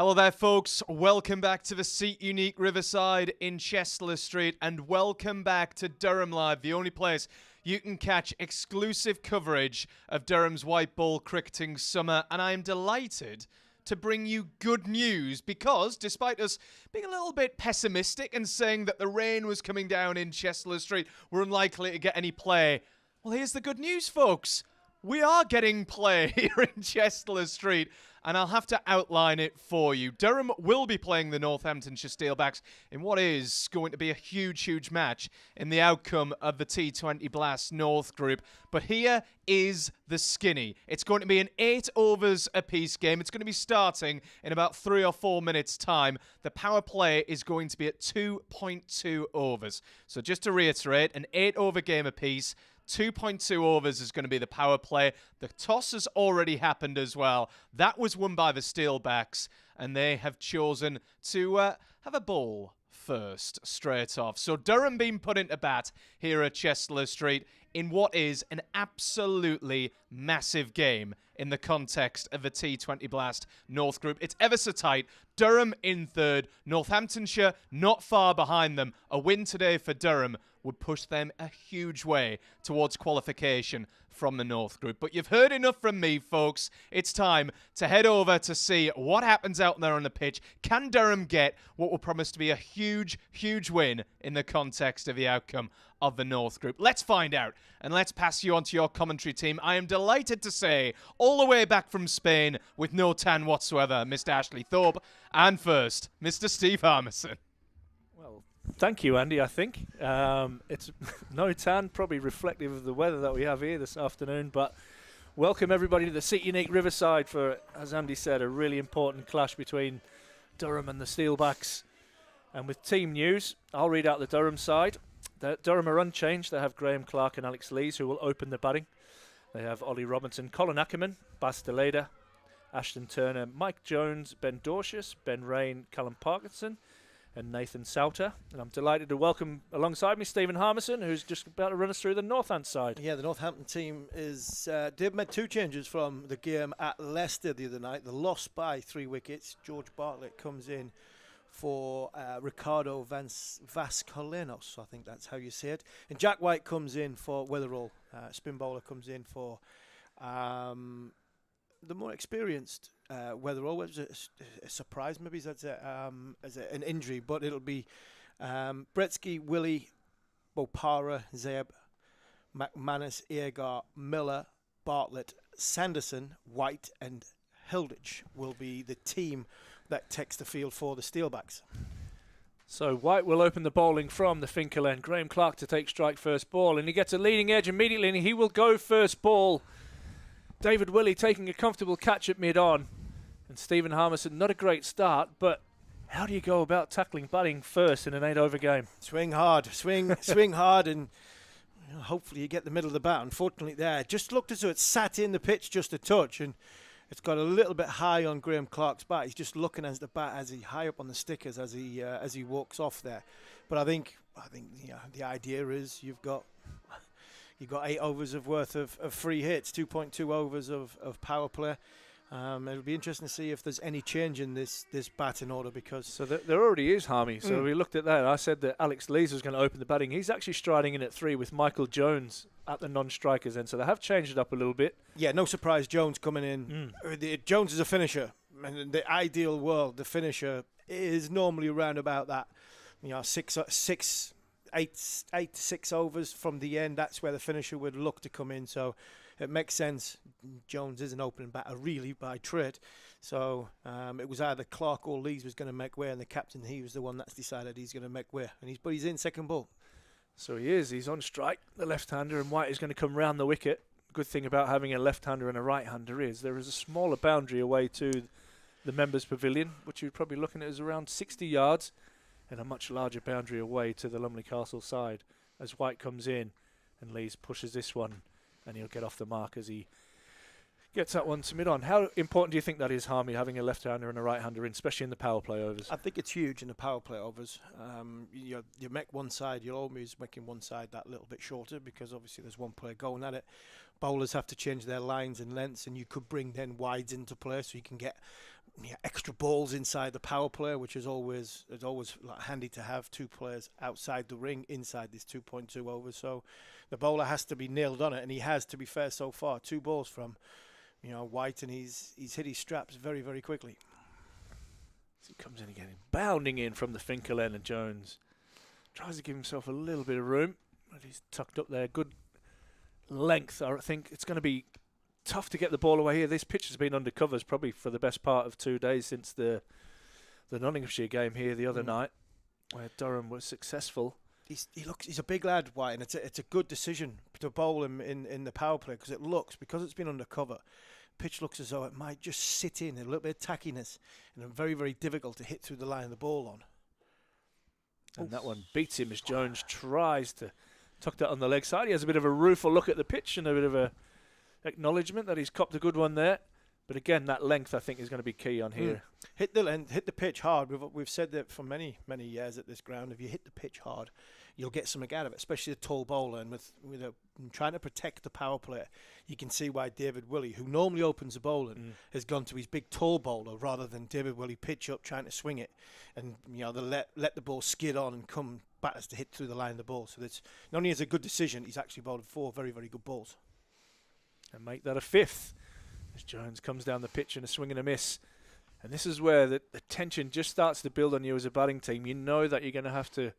Hello there, folks. Welcome back to the Seat Unique Riverside in Chester Street, and welcome back to Durham Live, the only place you can catch exclusive coverage of Durham's white ball cricketing summer. And I am delighted to bring you good news because, despite us being a little bit pessimistic and saying that the rain was coming down in Chester Street, we're unlikely to get any play. Well, here's the good news, folks. We are getting play here in Chester Street, and I'll have to outline it for you. Durham will be playing the Northamptonshire Steelbacks in what is going to be a huge, huge match in the outcome of the T20 Blast North group. But here is the skinny. It's going to be an 8 overs apiece game. It's going to be starting in about 3 or 4 minutes' time. The power play is going to be at 2.2 overs. So just to reiterate, an 8-over game apiece. 2.2 overs is going to be the power play. The toss has already happened as well. That was won by the Steelbacks, and they have chosen to have a ball first, straight off. So Durham being put into bat here at Chester Street in what is an absolutely massive game in the context of the T20 Blast North group. It's ever so tight. Durham in third, Northamptonshire not far behind them. A win today for Durham would push them a huge way towards qualification from the North group. But you've heard enough from me, folks. It's time to head over to see what happens out there on the pitch. Can Durham get what will promise to be a huge, huge win in the context of the outcome of the North group? Let's find out, and let's pass you on to your commentary team. I am delighted to say, all the way back from Spain with no tan whatsoever, Mr. Ashley Thorpe, and first, Mr. Steve Harmison. Well, thank you, Andy, I think. It's no tan, probably reflective of the weather that we have here this afternoon, but welcome everybody to the Seat Unique Riverside for, as Andy said, a really important clash between Durham and the Steelbacks. And with team news, I'll read out the Durham side. Durham are unchanged. They have Graham Clark and Alex Lees, who will open the batting. They have Ollie Robinson, Colin Ackerman, Bas Deleda, Ashton Turner, Mike Jones, Ben Dorcius, Ben Rain, Callum Parkinson, and Nathan Sauter. And I'm delighted to welcome alongside me Stephen Harmison, who's just about to run us through the Northant side. Yeah, the Northampton team is they've made 2 changes from the game at Leicester the other night. They lost by 3 wickets. George Bartlett comes in for Ricardo Vascolinos, I think that's how you say it. And Jack White comes in for Weatherall. Spin bowler comes in for the more experienced Weatherall. Was a surprise, maybe as an injury, but it'll be Bretsky, Willie, Bopara, Zeb, McManus, Agar, Miller, Bartlett, Sanderson, White, and Hilditch will be the team that takes the field for the Steelbacks. So White will open the bowling from the Finkel end. Graham Clark to take strike first ball, and he gets a leading edge immediately, and he will go first ball. David Willey taking a comfortable catch at mid-on. And Stephen Harmison, not a great start, but how do you go about tackling batting first in an 8-over game? Swing hard, swing hard, and hopefully you get the middle of the bat. Unfortunately there, just looked as though it sat in the pitch just a touch, and it's got a little bit high on Graham Clark's bat. He's just looking at the bat as he high up on the stickers as he walks off there. But I think the idea is you've got 8 overs of worth of free hits, 2.2 overs of power play. It'll be interesting to see if there's any change in this batting order because... So there already is, Harmy. So we looked at that. I said that Alex Lees was going to open the batting. He's actually striding in at 3 with Michael Jones at the non-strikers end. So they have changed it up a little bit. Yeah, no surprise Jones coming in. Jones is a finisher. And in the ideal world, the finisher is normally around about that, 8 to 6 overs from the end. That's where the finisher would look to come in. So it makes sense. Jones is an opening batter really by trade. So it was either Clark or Lees was going to make way, and the captain, he was the one that's decided he's going to make way. But he's in second ball. So he is. He's on strike, the left-hander, and White is going to come round the wicket. Good thing about having a left-hander and a right-hander is there is a smaller boundary away to the members' pavilion, which you're probably looking at as around 60 yards, and a much larger boundary away to the Lumley Castle side as White comes in and Lees pushes this one, and he'll get off the mark as he gets that one to mid-on. How important do you think that is, Harmy, having a left-hander and a right-hander in, especially in the power play overs? I think it's huge in the power play overs. You make one side, you're always making one side that little bit shorter because obviously there's one player going at it. Bowlers have to change their lines and lengths, and you could bring then wides into play so you can get extra balls inside the power play, which is always like handy to have 2 players outside the ring inside this 2.2 overs. So the bowler has to be nailed on it, and he has, to be fair, so far. 2 balls from White, and he's hit his straps very, very quickly. As he comes in again, bounding in from the Finkel end, and Jones tries to give himself a little bit of room, but he's tucked up there. Good length. I think it's going to be tough to get the ball away here. This pitch has been under covers probably for the best part of 2 days since the Nottinghamshire game here the other night, where Durham was successful. He's a big lad, White, and it's a good decision to bowl him in the power play, because it's been under cover. Pitch looks as though it might just sit in a little bit of tackiness, and very, very difficult to hit through the line of the ball on. And that one beats him as Jones tries to tuck that on the leg side. He has a bit of a rueful look at the pitch and a bit of a acknowledgement that he's copped a good one there. But again, that length I think is going to be key on here. Hit the pitch hard. We've said that for many, many years at this ground. If you hit the pitch hard, you'll get something out of it, especially a tall bowler. And with trying to protect the power play, you can see why David Willey, who normally opens the bowling, has gone to his big tall bowler rather than David Willey pitch up trying to swing it, and they let the ball skid on and come batters to hit through the line of the ball. So that's not only is a good decision, he's actually bowled 4 very, very good balls. And make that a 5th as Jones comes down the pitch in a swing and a miss. And this is where the tension just starts to build on you as a batting team. You know that you're going to have to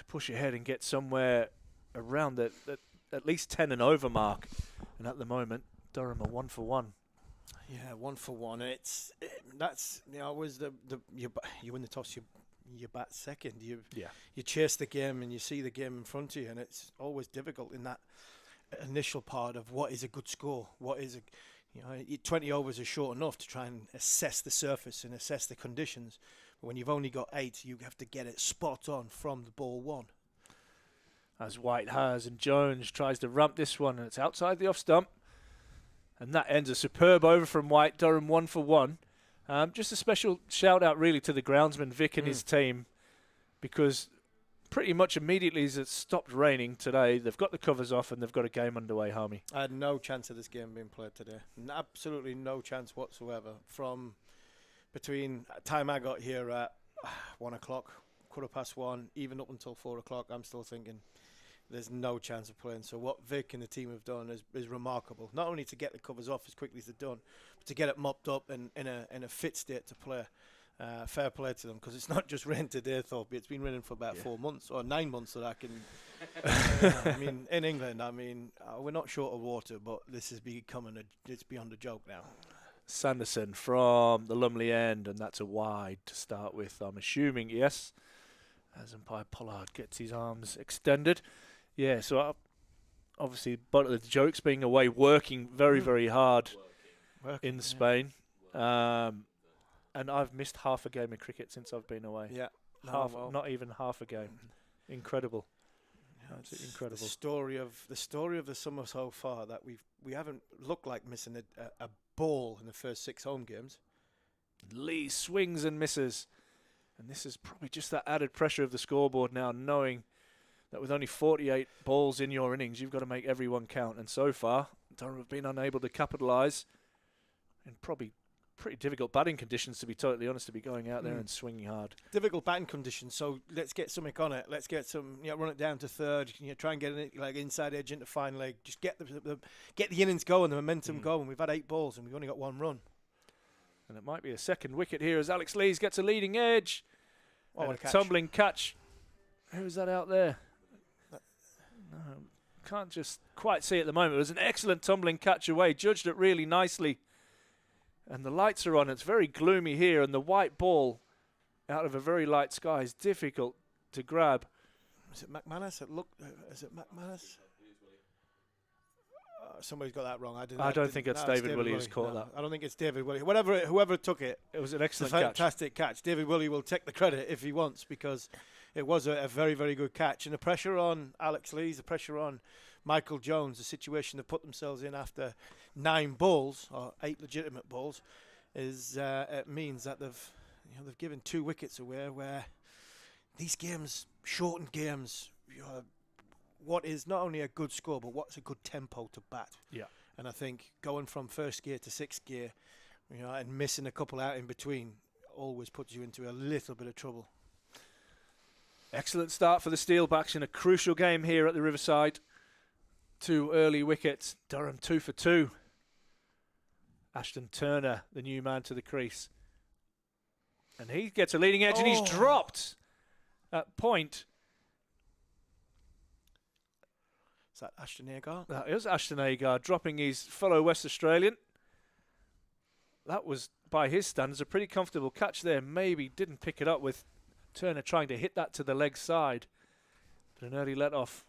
push ahead and get somewhere around that at least 10 and over mark. And at the moment, Durham are 1 for 1. Yeah, 1 for 1. That's always you win the toss, you bat second. You chase the game and you see the game in front of you, and it's always difficult in that initial part of what is a good score. 20 overs is short enough to try and assess the surface and assess the conditions. But when you've only got 8, you have to get it spot on from the ball 1. As White has, and Jones tries to rump this one, and it's outside the off stump. And that ends a superb over from White. Durham 1 for 1. Just a special shout out really to the groundsman Vic and his team, because pretty much immediately as it stopped raining today, they've got the covers off and they've got a game underway, Harmy. I had no chance of this game being played today. Absolutely no chance whatsoever. From between time I got here at 1 o'clock, 1:15, even up until 4 o'clock, I'm still thinking there's no chance of playing. So what Vic and the team have done is remarkable. Not only to get the covers off as quickly as they've done, but to get it mopped up and in a fit state to play. Fair play to them, because it's not just rain today, Thorpe. It's been raining for about 4 months or 9 months that I can. I mean, in England, we're not short of water, but this is becoming it's beyond a joke now. Sanderson from the Lumley end, and that's a wide to start with. I'm assuming, yes, as umpire Pollard gets his arms extended. Yeah, so obviously, but the joke's being away, working very, very hard in Spain. And I've missed half a game of cricket since I've been away. Yeah, not even half a game. Incredible. Yeah, absolutely incredible. The story of the summer so far, that we haven't looked like missing a ball in the first 6 home games. Lee swings and misses, and this is probably just that added pressure of the scoreboard now, knowing that with only 48 balls in your innings, you've got to make every one count. And so far, Durham have been unable to capitalise, and probably pretty difficult batting conditions, to be totally honest, to be going out there and swinging hard. Difficult batting conditions, so let's get something on it. Let's get some, run it down to third. Try and get it like inside edge into fine leg. Just get the innings going, the momentum going. We've had 8 balls and we've only got 1 run. And it might be a second wicket here as Alex Lees gets a leading edge. Oh, and a tumbling catch. Who's that out there? No, can't just quite see at the moment. It was an excellent tumbling catch away. Judged it really nicely. And the lights are on. It's very gloomy here, and the white ball out of a very light sky is difficult to grab. Is it McManus? Is it McManus? Somebody's got that wrong. I don't think it's David Willey who's caught that. I don't think it's David Willey. Whoever took it, it was an excellent fantastic catch. David Willey will take the credit if he wants, because it was a very, very good catch. And the pressure on Alex Lees, the pressure on Michael Jones, the situation they've put themselves in after 9 balls or 8 legitimate balls, is it means that they've given 2 wickets away. Where these games, shortened games, what is not only a good score, but what's a good tempo to bat. Yeah. And I think going from first gear to 6th gear, and missing a couple out in between always puts you into a little bit of trouble. Excellent start for the Steelbacks in a crucial game here at the Riverside. 2 early wickets. Durham 2 for 2. Ashton Turner, the new man to the crease. And he gets a leading edge and he's dropped at point. Is that Ashton Agar? That is Ashton Agar dropping his fellow West Australian. That was, by his standards, a pretty comfortable catch there. Maybe didn't pick it up with Turner trying to hit that to the leg side. But an early let-off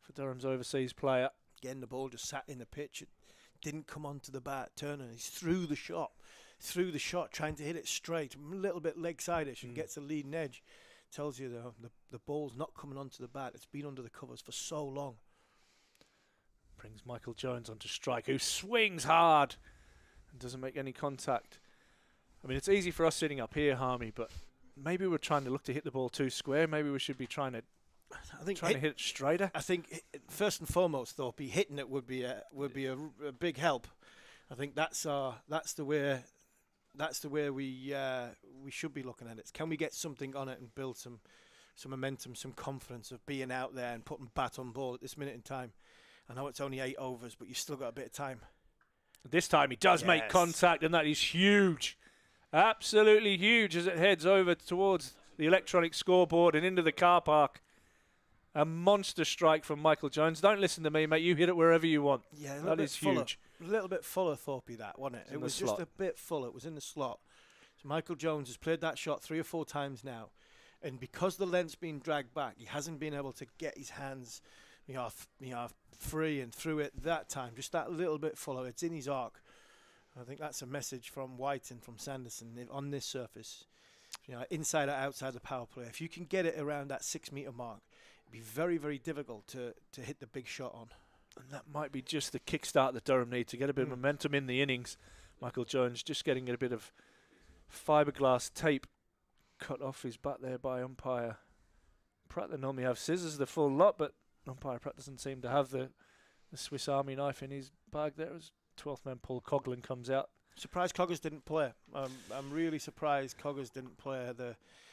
for Durham's overseas player. Again, the ball just sat in the pitch. It didn't come onto the bat. Turner, he's through the shot, trying to hit it straight. A little bit leg-side-ish and gets a leading edge. Tells you the ball's not coming onto the bat. It's been under the covers for so long. Brings Michael Jones onto strike, who swings hard and doesn't make any contact. I mean, it's easy for us sitting up here, Harmy, but maybe we're trying to look to hit the ball too square. Maybe we should be trying to hit it straighter. I think first and foremost, though, hitting it would be a big help. I think that's the way we should be looking at it. Can we get something on it and build some momentum, some confidence of being out there and putting bat on ball at this minute in time? I know it's only 8 overs, but you've still got a bit of time. This time he does make contact, and that is huge. Absolutely huge as it heads over towards the electronic scoreboard and into the car park. A monster strike from Michael Jones. Don't listen to me, mate. You hit it wherever you want. Yeah, that is huge. A little bit fuller, Thorpe, that, wasn't it? It was just a bit fuller. It was in the slot. So Michael Jones has played that shot 3 or 4 times now. And because the length's been dragged back, he hasn't been able to get his hands free and through it that time. Just that little bit fuller. It's in his arc. I think that's a message from White and from Sanderson on this surface. Inside or outside the power play. If you can get it around that 6 metre mark, it'd be very, very difficult to hit the big shot on. And that might be just the kickstart that Durham need to get a bit of momentum in the innings. Michael Jones just getting a bit of fiberglass tape cut off his bat there by umpire Pratt. They normally have scissors, the full lot, but umpire Pratt doesn't seem to have the Swiss Army knife in his bag there as 12th man Paul Coughlin comes out. Surprised Coggers didn't play. I'm really surprised Coggers didn't play.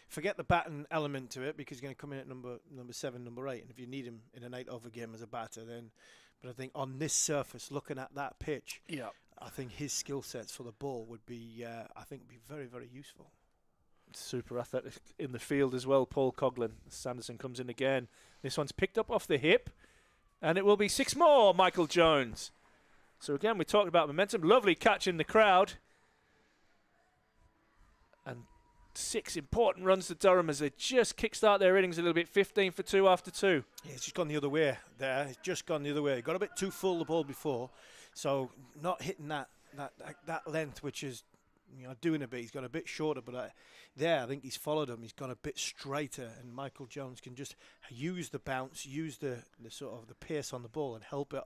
Forget the batting element to it, because he's going to come in at number 7, number 8, and if you need him in an 8-over game as a batter, then. But I think on this surface, looking at that pitch, I think his skill sets for the ball would be, very, very useful. Super athletic in the field as well, Paul Coughlin. Sanderson comes in again. This one's picked up off the hip, and it will be 6 more, Michael Jones. So again, we talked about momentum. Lovely catch in the crowd. And 6 important runs to Durham as they just kickstart their innings a little bit. 15 for 2 after 2. Yeah, it's just gone the other way there. It's just gone the other way. Got a bit too full the ball before, so not hitting that length, which is doing a bit. He's gone a bit shorter, but I think he's followed him. He's gone a bit straighter, and Michael Jones can just use the bounce, use the sort of the pace on the ball, and help it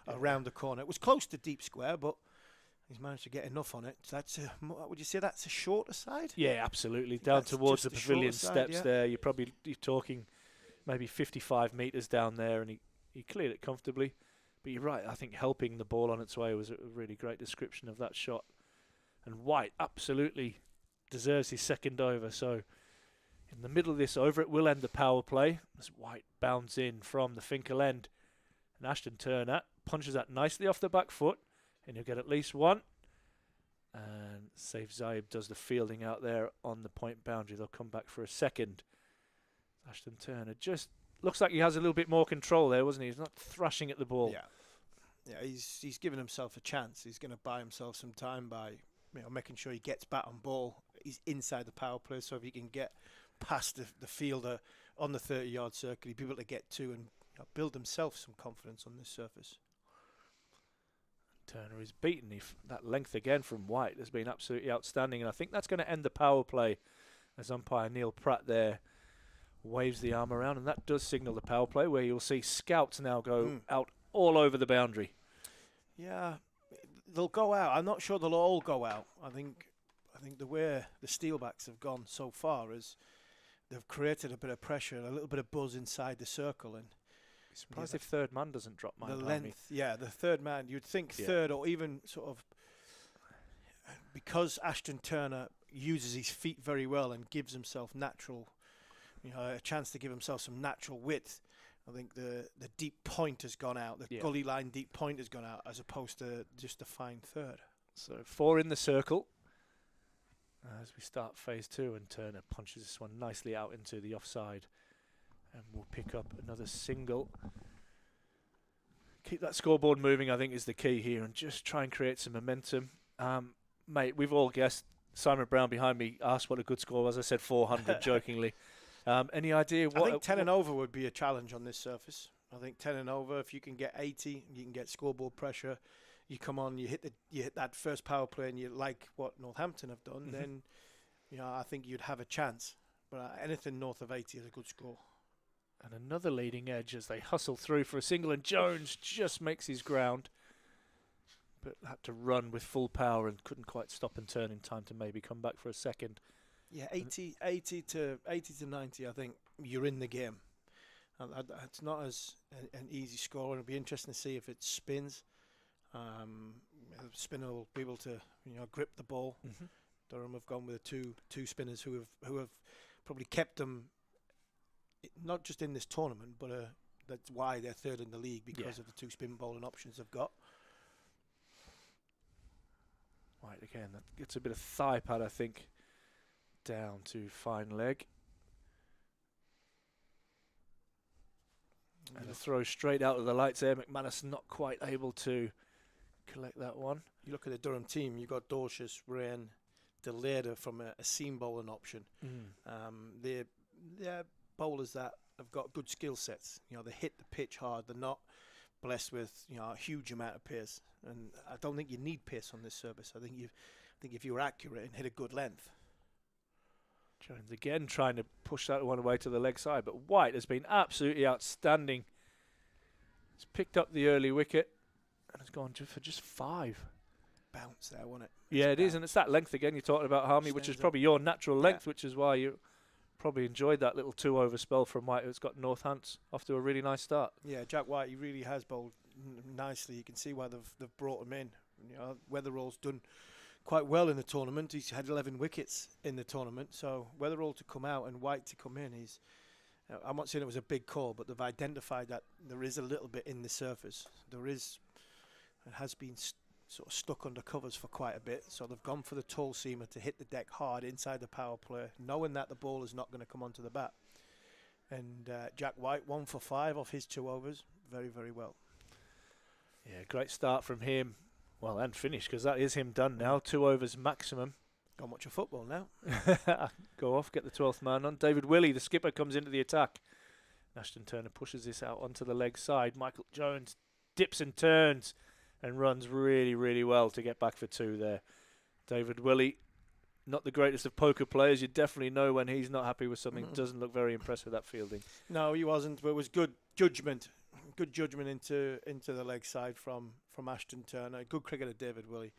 around the corner. It was close to deep square, but he's managed to get enough on it. So would you say that's a shorter side? Yeah, absolutely. Down towards the pavilion steps there. You're talking maybe 55 metres down there, and he cleared it comfortably. But you're right. I think helping the ball on its way was a really great description of that shot. And White absolutely deserves his second over. So in the middle of this over, it will end the power play as White bounds in from the Finkel end. And Ashton Turner punches that nicely off the back foot, and he'll get at least 1. And Saif Zaib does the fielding out there on the point boundary. They'll come back for a second. Ashton Turner just looks like he has a little bit more control there, wasn't he? He's not thrashing at the ball. Yeah, he's given himself a chance. He's going to buy himself some time by making sure he gets bat on ball. He's inside the power play, so if he can get past the fielder on the 30-yard circle, he'll be able to get 2 and build himself some confidence on this surface. Turner is beaten. That length again from White has been absolutely outstanding, and I think that's going to end the power play as umpire Neil Pratt there waves the arm around, and that does signal the power play, where you'll see scouts now go out all over the boundary. Yeah, they'll go out. I'm not sure they'll all go out. I think the way the Steelbacks have gone so far is they've created a bit of pressure, a little bit of buzz inside the circle, and surprised if third man doesn't drop my the length. Yeah, the third man. You'd think third, or even sort of because Ashton Turner uses his feet very well and gives himself natural, a chance to give himself some natural width. I think the deep point has gone out, the gully line deep point has gone out, as opposed to just a fine third. So 4 in the circle as we start phase 2, and Turner punches this one nicely out into the offside, and we'll pick up another single. Keep that scoreboard moving, I think, is the key here, and just try and create some momentum. Mate, we've all guessed. Simon Brown behind me asked what a good score was. I said 400 jokingly. Any idea what? I think 10 and over would be a challenge on this surface. I think 10 and over, if you can get 80, you can get scoreboard pressure. You come on, you hit that first power play, and you like what Northampton have done, then I think you'd have a chance. But anything north of 80 is a good score. And another leading edge as they hustle through for a single, and Jones just makes his ground, but had to run with full power and couldn't quite stop and turn in time to maybe come back for a second. Yeah, 80 to 90, I think you're in the game. It's not as an easy score. It'll be interesting to see if it spins. The spinner will be able to grip the ball. Durham have gone with the two spinners who have probably kept them not just in this tournament, but that's why they're third in the league, because of the 2 spin bowling options they've got. Right, again, that gets a bit of thigh pad, I think, down to fine leg. And a throw straight out of the lights there. McManus not quite able to collect that one. You look at the Durham team, you've got Dorcius, Rain, Deleda from a seam bowling option. They're bowlers that have got good skill sets. They hit the pitch hard. They're not blessed with a huge amount of pace. And I don't think you need pace on this service. I think if you were accurate and hit a good length. Jones again trying to push that one away to the leg side, but White has been absolutely outstanding. He's picked up the early wicket and has gone for just 5. Bounce there, wasn't it? Yeah, it is, and it's that length again you're talking about, Harmy, which is probably your natural length, which is why you probably enjoyed that little 2-over spell from White, who's got Northants off to a really nice start. Yeah, Jack White, he really has bowled nicely. You can see why they've brought him in. Weatherall's done quite well in the tournament. He's had 11 wickets in the tournament, so Weatherall to come out and White to come in, I'm not saying it was a big call, but they've identified that there is a little bit in the surface. It has been sort of stuck under covers for quite a bit, so they've gone for the tall seamer to hit the deck hard inside the power play, knowing that the ball is not going to come onto the bat. And Jack White, 1 for 5 off his 2 overs. Very, very well. Yeah, great start from him. Well, and finish, because that is him done now. 2 overs maximum. Go and watch your football now. Go off, get the 12th man on. David Willey, the skipper, comes into the attack. Ashton Turner pushes this out onto the leg side. Michael Jones dips and turns and runs really, really well to get back for 2 there. David Willey, not the greatest of poker players. You definitely know when he's not happy with something. Doesn't look very impressed with that fielding. No, he wasn't, but it was good judgment. Good judgment into the leg side from Ashton Turner. Good cricketer, David Willey.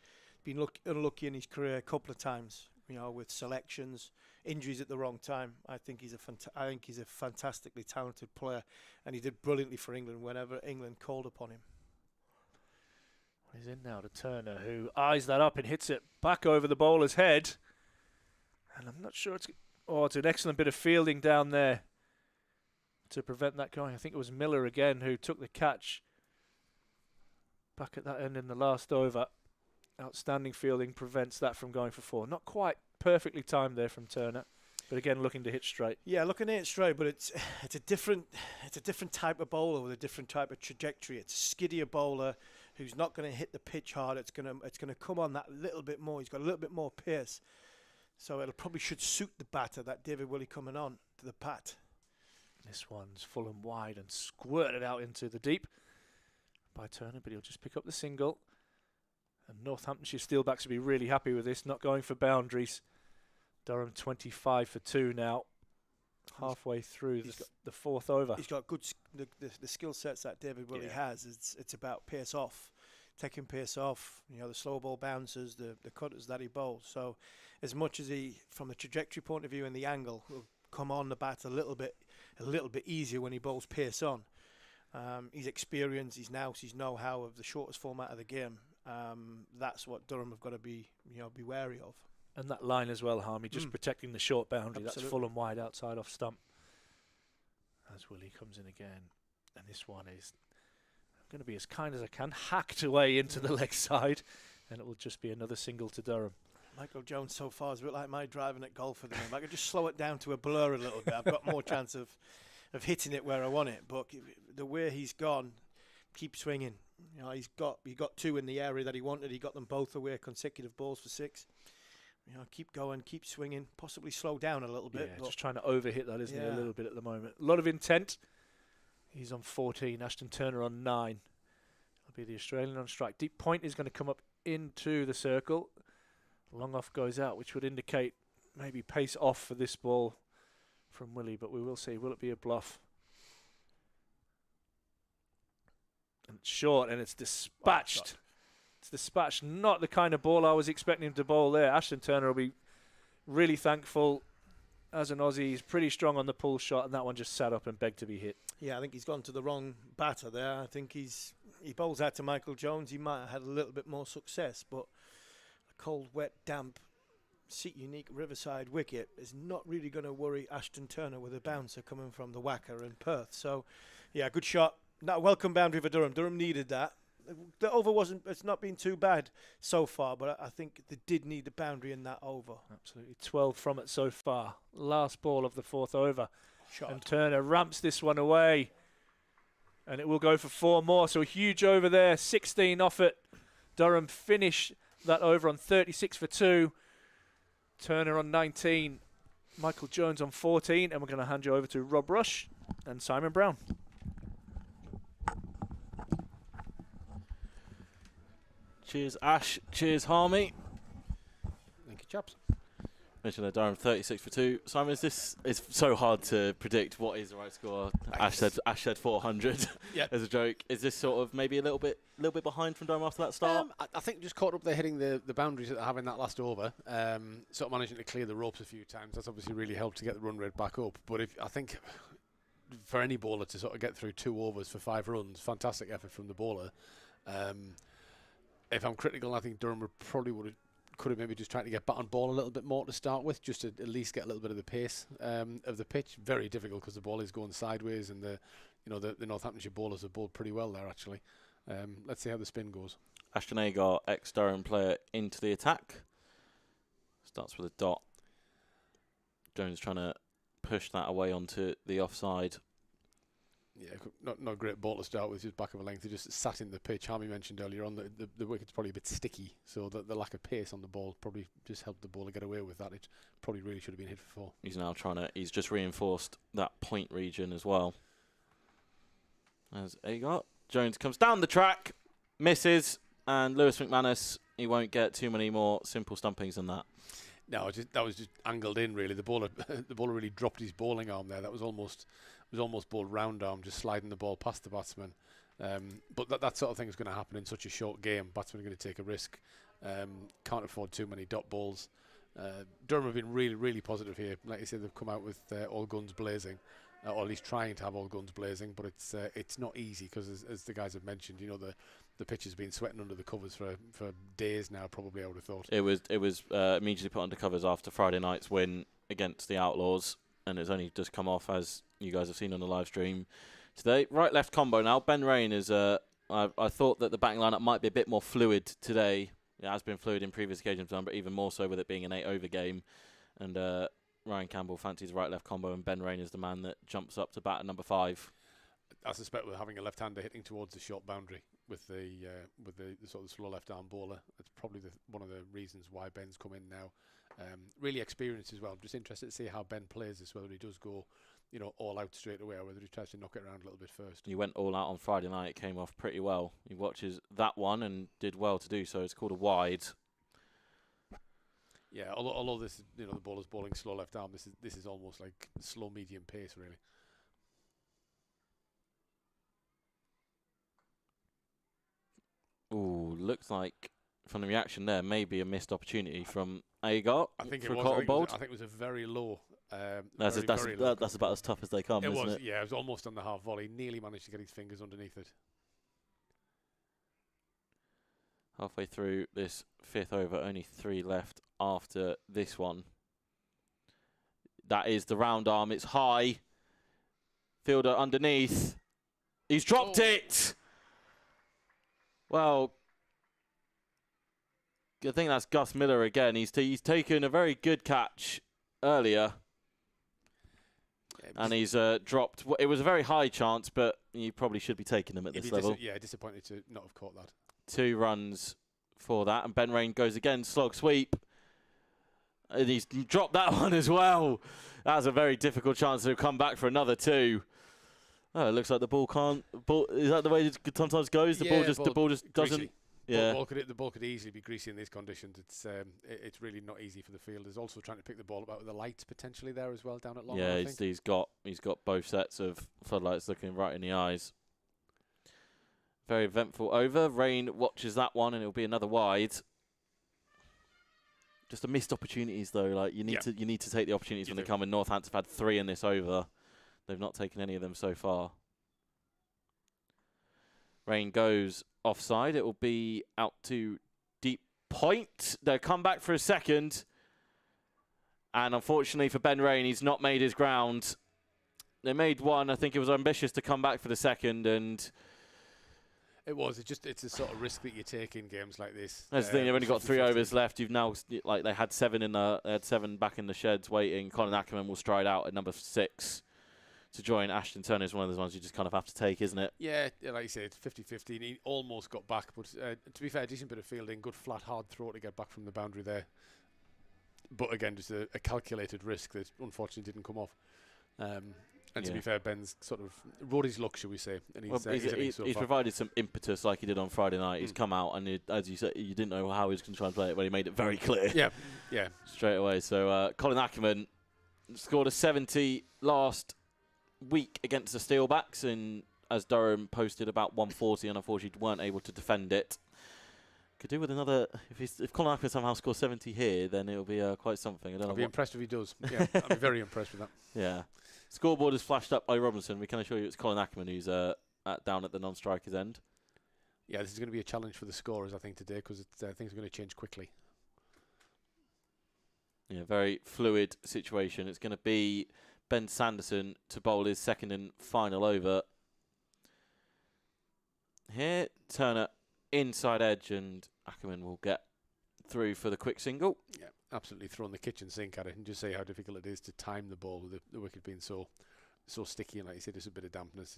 Been unlucky in his career a couple of times, with selections, injuries at the wrong time. I think he's a fantastically talented player, and he did brilliantly for England whenever England called upon him. He's in now to Turner, who eyes that up and hits it back over the bowler's head. And I'm not sure it's an excellent bit of fielding down there to prevent that going. I think it was Miller again who took the catch back at that end in the last over. Outstanding fielding prevents that from going for 4. Not quite perfectly timed there from Turner, but again looking to hit straight. Yeah, looking to hit straight, but it's a different type of bowler with a different type of trajectory. It's a skiddier bowler who's not going to hit the pitch hard. It's going to come on that little bit more. He's got a little bit more pace, so it probably should suit the batter, that David Willey coming on to the bat. This one's full and wide and squirted out into the deep by Turner, but he'll just pick up the single. And Northamptonshire Steelbacks will be really happy with this, not going for boundaries. Durham 25 for 2 now, halfway through the 4th over. He's got good the skill sets that David Willey has. It's about pace off, taking pace off. The slow ball bounces, the cutters that he bowls. So, as much as he, from the trajectory point of view and the angle, will come on the bat a little bit easier when he bowls pace on. His experience, his nous, his know-how of the shortest format of the game That's what Durham have got to be wary of. And that line as well, Harmy, just protecting the short boundary. Absolutely. That's full and wide outside off stump. As Willie comes in again. And this one is going to be as kind as I can. Hacked away into the leg side. And it will just be another single to Durham. Michael Jones so far is a bit like my driving at golf at the moment. I could just slow it down to a blur a little bit. I've got more chance of hitting it where I want it. But the way he's gone, keep swinging. He got 2 in the area that he wanted. He got them both away, consecutive balls for 6. Keep going, keep swinging, possibly slow down a little bit. Yeah, just trying to overhit that, isn't he, a little bit at the moment. A lot of intent. He's on 14, Ashton Turner on 9. It'll be the Australian on strike. Deep point is going to come up into the circle. Long off goes out, which would indicate maybe pace off for this ball from Willie, but we will see. Will it be a bluff? And it's short, and it's dispatched. It's dispatched. Not the kind of ball I was expecting him to bowl there. Ashton Turner will be really thankful. As an Aussie, he's pretty strong on the pull shot, and that one just sat up and begged to be hit. Yeah, I think he's gone to the wrong batter there. I think he bowls out to Michael Jones. He might have had a little bit more success, but a cold, wet, damp, seat unique Riverside wicket is not really going to worry Ashton Turner with a bouncer coming from the whacker in Perth. So, yeah, good shot. Not a welcome boundary for Durham. Durham needed that. The over it's not been too bad so far, but I think they did need the boundary in that over. Absolutely. 12 from it so far. Last ball of the 4th over. Shot. And Turner ramps this one away. And it will go for 4 more. So a huge over there. 16 off it. Durham finish that over on 36 for 2. Turner on 19. Michael Jones on 14. And we're going to hand you over to Rob Rush and Simon Brown. Cheers, Ash. Cheers, Harmy. Thank you, chaps. Mentioned that Durham 36 for 2. Simon, it's so hard to predict what is the right score. Ash said 400 as a joke. Is this sort of maybe a little bit behind from Durham after that start? I think just caught up there hitting the boundaries that they have in that last over. Sort of managing to clear the ropes a few times. That's obviously really helped to get the run rate back up. But I think for any bowler to sort of get through 2 overs for 5 runs, fantastic effort from the bowler. If I'm critical, I think Durham could have maybe just tried to get bat on ball a little bit more to start with, just to at least get a little bit of the pace of the pitch. Very difficult because the ball is going sideways, and the Northamptonshire bowlers have bowled pretty well there actually. Let's see how the spin goes. Ashton Agar, ex-Durham player, into the attack. Starts with a dot. Jones trying to push that away onto the offside. Yeah, not a great ball to start with, just back of a length. He just sat in the pitch. Harmy mentioned earlier on that the wicket's probably a bit sticky, so the lack of pace on the ball probably just helped the bowler get away with that. It probably really should have been hit for 4. He's now he's just reinforced that point region as well. As Agar, Jones comes down the track, misses, and Lewis McManus, he won't get too many more simple stumpings than that. No, that was just angled in really. The bowler really dropped his bowling arm there. That was almost bowled round arm, just sliding the ball past the batsman. But that sort of thing is going to happen in such a short game. Batsmen are going to take a risk. Can't afford too many dot balls. Durham have been really, really positive here. Like you said, they've come out with all guns blazing, or at least trying to have all guns blazing. But it's not easy because, as the guys have mentioned, the pitch has been sweating under the covers for days now. Probably, I would have thought. It was immediately put under covers after Friday night's win against the Outlaws, and it's only just come off, as you guys have seen on the live stream today. Right-left combo now. Ben Rain is. I thought that the batting lineup might be a bit more fluid today. It has been fluid in previous occasions, but even more so with it being an 8-over game. And Ryan Campbell fancies right-left combo, and Ben Rain is the man that jumps up to bat at number 5. I suspect with having a left-hander hitting towards the short boundary with the sort of slow left-arm bowler, that's probably one of the reasons why Ben's come in now. Really experienced as well. I'm just interested to see how Ben plays this, whether he does go, all out straight away, or whether he tries to knock it around a little bit first. He went all out on Friday night. It came off pretty well. He watches that one and did well to do so. It's called a wide. Yeah, although this, the bowler's bowling slow left arm, this is almost like slow medium pace, really. Ooh, looks like from the reaction there, maybe a missed opportunity from Agar. I think for it a was. cotton I think it was a very low. That's about as tough as they come, isn't it? Yeah, it was almost on the half volley. Nearly managed to get his fingers underneath it. Halfway through this 5th over, only 3 left after this one. That is the round arm. It's high. Fielder underneath. He's dropped it. Well, I think that's Gus Miller again. He's taken a very good catch earlier. And he's dropped. It was a very high chance, but you probably should be taking them at this level. Disappointed to not have caught that. 2 runs for that, and Ben Rain goes again, slog sweep. And he's dropped that one as well. That was a very difficult chance to come back for another 2. Oh, it looks like the ball can't. Is that the way it sometimes goes? The ball just doesn't. Yeah. The ball could easily be greasy in these conditions. It's really not easy for the fielders. Also trying to pick the ball up out with the lights potentially there as well down at long. Yeah, he's got both sets of floodlights looking right in the eyes. Very eventful over. Rain watches that one, and it'll be another wide. Just the missed opportunities though. Like you need to take the opportunities when they come. And Northampton have had 3 in this over. They've not taken any of them so far. Rain goes offside. It will be out to deep point. They'll come back for a second. And unfortunately for Ben Rain, he's not made his ground. They made one. I think it was ambitious to come back for the second. And it was. It's a sort of risk that you take in games like this. That's the thing. They've only got 3 overs left. You've now, like, they had 7 back in the sheds waiting. Colin Ackerman will stride out at number 6. To join Ashton Turner is one of those ones you just kind of have to take, isn't it? Yeah, like you said, 50-50. He almost got back, but to be fair, decent bit of fielding, good flat, hard throw to get back from the boundary there. But again, just a calculated risk that unfortunately didn't come off. And to be fair, Ben's sort of rode his luck, shall we say. And he's provided some impetus like he did on Friday night. He's come out and, as you said, you didn't know how he was going to try and play it, but he made it very clear. Yeah. Straight away. So Colin Ackerman scored a 70 last week against the Steelbacks, and as Durham posted about 140, and unfortunately weren't able to defend it. Could do with another. If Colin Ackerman somehow scores 70 here, then it'll be quite something. I'll be impressed if he does. Yeah, I'll be very impressed with that. Yeah. Scoreboard is flashed up by Robinson. We can assure you it's Colin Ackerman who's down at the non-striker's end. Yeah, this is going to be a challenge for the scorers, I think, today, because things are going to change quickly. Yeah, very fluid situation. It's going to be Ben Sanderson to bowl his second and final over. Here, Turner inside edge, and Ackerman will get through for the quick single. Yeah, absolutely throwing the kitchen sink at it, and just say how difficult it is to time the ball with the wicket being so sticky, and like you said, there's a bit of dampness.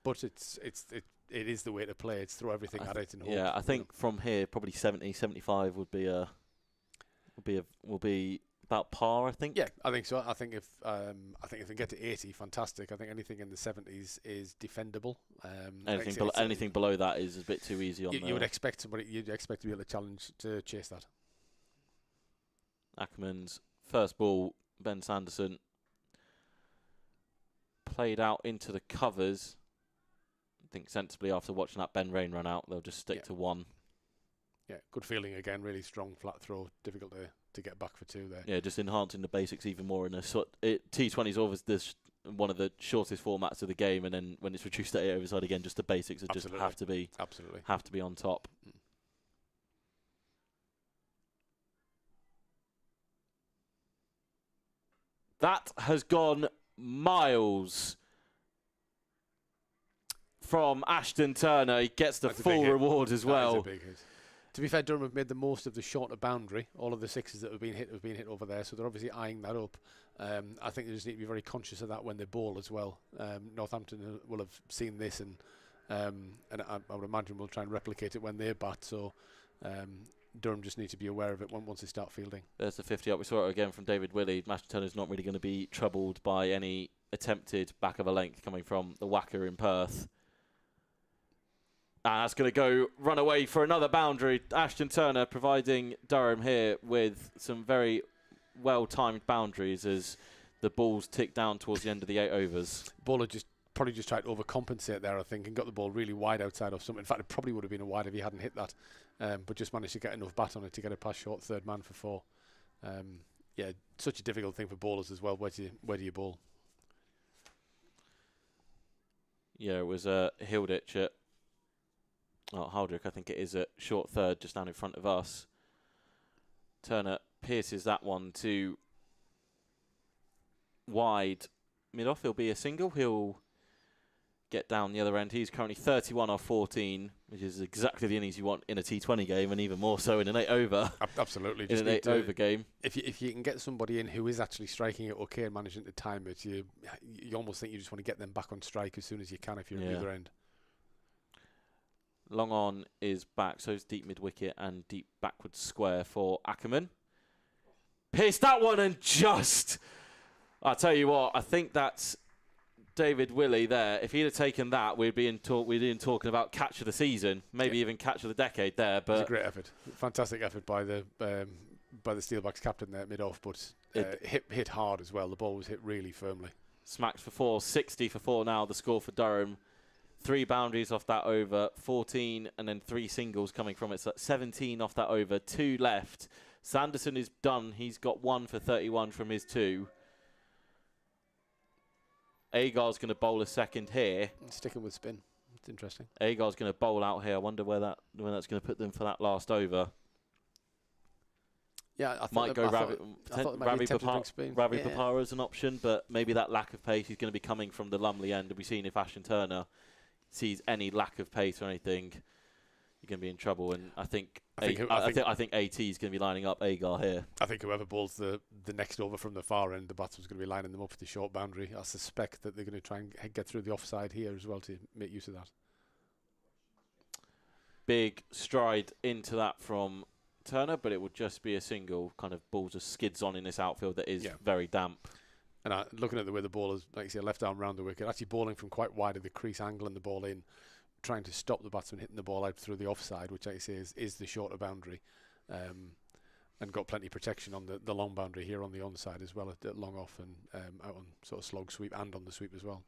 But it is the way to play. It's throw everything at it and hope. Yeah, I think from here probably 70, 75 would be about par, I think. Yeah, I think so. I think if they get to 80, fantastic. I think anything in the 70s is defendable. Anything below that is a bit too easy on. You'd expect to be able to challenge to chase that. Ackerman's first ball, Ben Sanderson, played out into the covers. I think sensibly after watching that Ben Rain run out, they'll just stick to 1. Yeah, good feeling again. Really strong flat throw. Difficult to get back for 2 there. Yeah, just enhancing the basics even more. T20 is always one of the shortest formats of the game, and then when it's reduced to 8 overs again, just the basics just have to be on top. That has gone miles from Ashton Turner. He gets the full reward as well. That is a big hit. To be fair, Durham have made the most of the shorter boundary. All of the 6s that have been hit over there, so they're obviously eyeing that up. I think they just need to be very conscious of that when they bowl as well. Northampton will have seen this, and I would imagine will try and replicate it when they bat. So Durham just need to be aware of it once they start fielding. There's the 50 up. We saw it again from David Willey. Ashton Turner's not really going to be troubled by any attempted back of a length coming from the whacker in Perth. And that's going to go run away for another boundary. Ashton Turner providing Durham here with some very well-timed boundaries as the balls tick down towards the end of the 8 overs. Bowler probably just tried to overcompensate there, I think, and got the ball really wide outside of something. In fact, it probably would have been a wide if he hadn't hit that, but just managed to get enough bat on it to get it past short third man for 4. Yeah, such a difficult thing for bowlers as well. Where do you bowl? Yeah, it was Hilditch at Haldrick, I think it is at short third, just down in front of us. Turner pierces that one to wide mid-off. He'll be a single. He'll get down the other end. He's currently 31 off 14, which is exactly the innings you want in a T20 game, and even more so in an 8-over. Absolutely. In an 8-over game. If you can get somebody in who is actually striking it okay and managing to time it, you almost think you just want to get them back on strike as soon as you can if you're at the other end. Long on is back, so it's deep mid-wicket and deep backwards square for Ackerman. Pierced that one and just... I'll tell you what, I think that's David Willey there. If he'd have taken that, we'd be talking about catch of the season, maybe even catch of the decade there. But it was a great effort, fantastic effort by the Steelbacks captain there at mid-off, but hit hard as well. The ball was hit really firmly. Smacked for 4, 60 for 4 now, the score for Durham. 3 boundaries off that over, 14, and then 3 singles coming from it. So 17 off that over, 2 left. Sanderson is done. He's got 1 for 31 from his 2. Agar's going to bowl a second here. Sticking with spin. It's interesting. Agar's going to bowl out here. I wonder where that's going to put them for that last over. Yeah, I thought might go Ravi Papara Papara as an option, but maybe that lack of pace is going to be coming from the Lumley end. We've seen if Ashton Turner sees any lack of pace or anything, you're going to be in trouble. And I think AT is going to be lining up Agar here. I think whoever bowls the next over from the far end, the batsman's going to be lining them up for the short boundary. I suspect that they're going to try and get through the offside here as well to make use of that. Big stride into that from Turner, but it would just be a single. Kind of ball just skids on in this outfield that is very damp. And looking at the way the ball is, like you say, left arm round the wicket, actually bowling from quite wide of the crease, angling the ball in, trying to stop the batsman hitting the ball out through the offside, which, like you say, is the shorter boundary, and got plenty of protection on the long boundary here on the onside as well, at long off and out on sort of slog sweep and on the sweep as well.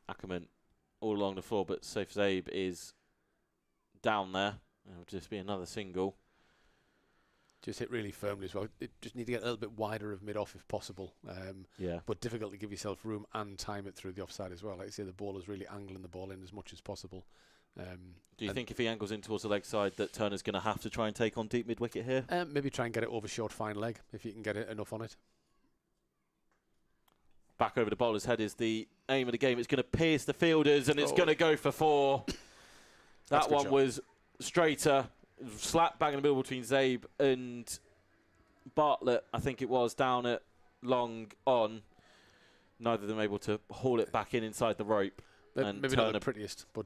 Ackerman all along the floor, but Saif Zaib is down there. It'll just be another single. Just hit really firmly as well. It just need to get a little bit wider of mid-off if possible. But difficult to give yourself room and time it through the offside as well. Like I say, the bowler's really angling the ball in as much as possible. Do you think if he angles in towards the leg side that Turner's going to have to try and take on deep mid-wicket here? Maybe try and get it over short fine leg if you can get it enough on it. Back over the bowler's head is the aim of the game. It's going to pierce the fielders and it's going to go for 4. That one was straighter. Slap bang in the middle between Zaib and Bartlett, I think it was, down at long on. Neither of them able to haul it back inside the rope. Maybe not the prettiest, but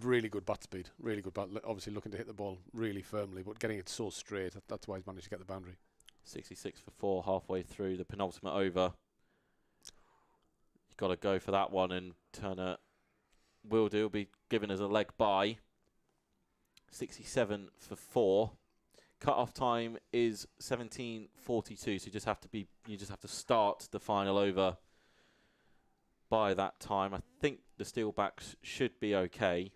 really good bat speed. Really good bat. Obviously looking to hit the ball really firmly, but getting it so straight. That's why he's managed to get the boundary. 66 for 4 halfway through the penultimate over. You've got to go for that one, and Turner will do. Will be given as a leg bye. 67 for 4. Cut-off time is 17:42, so you just have to start the final over by that time. I think the Steelbacks should be okay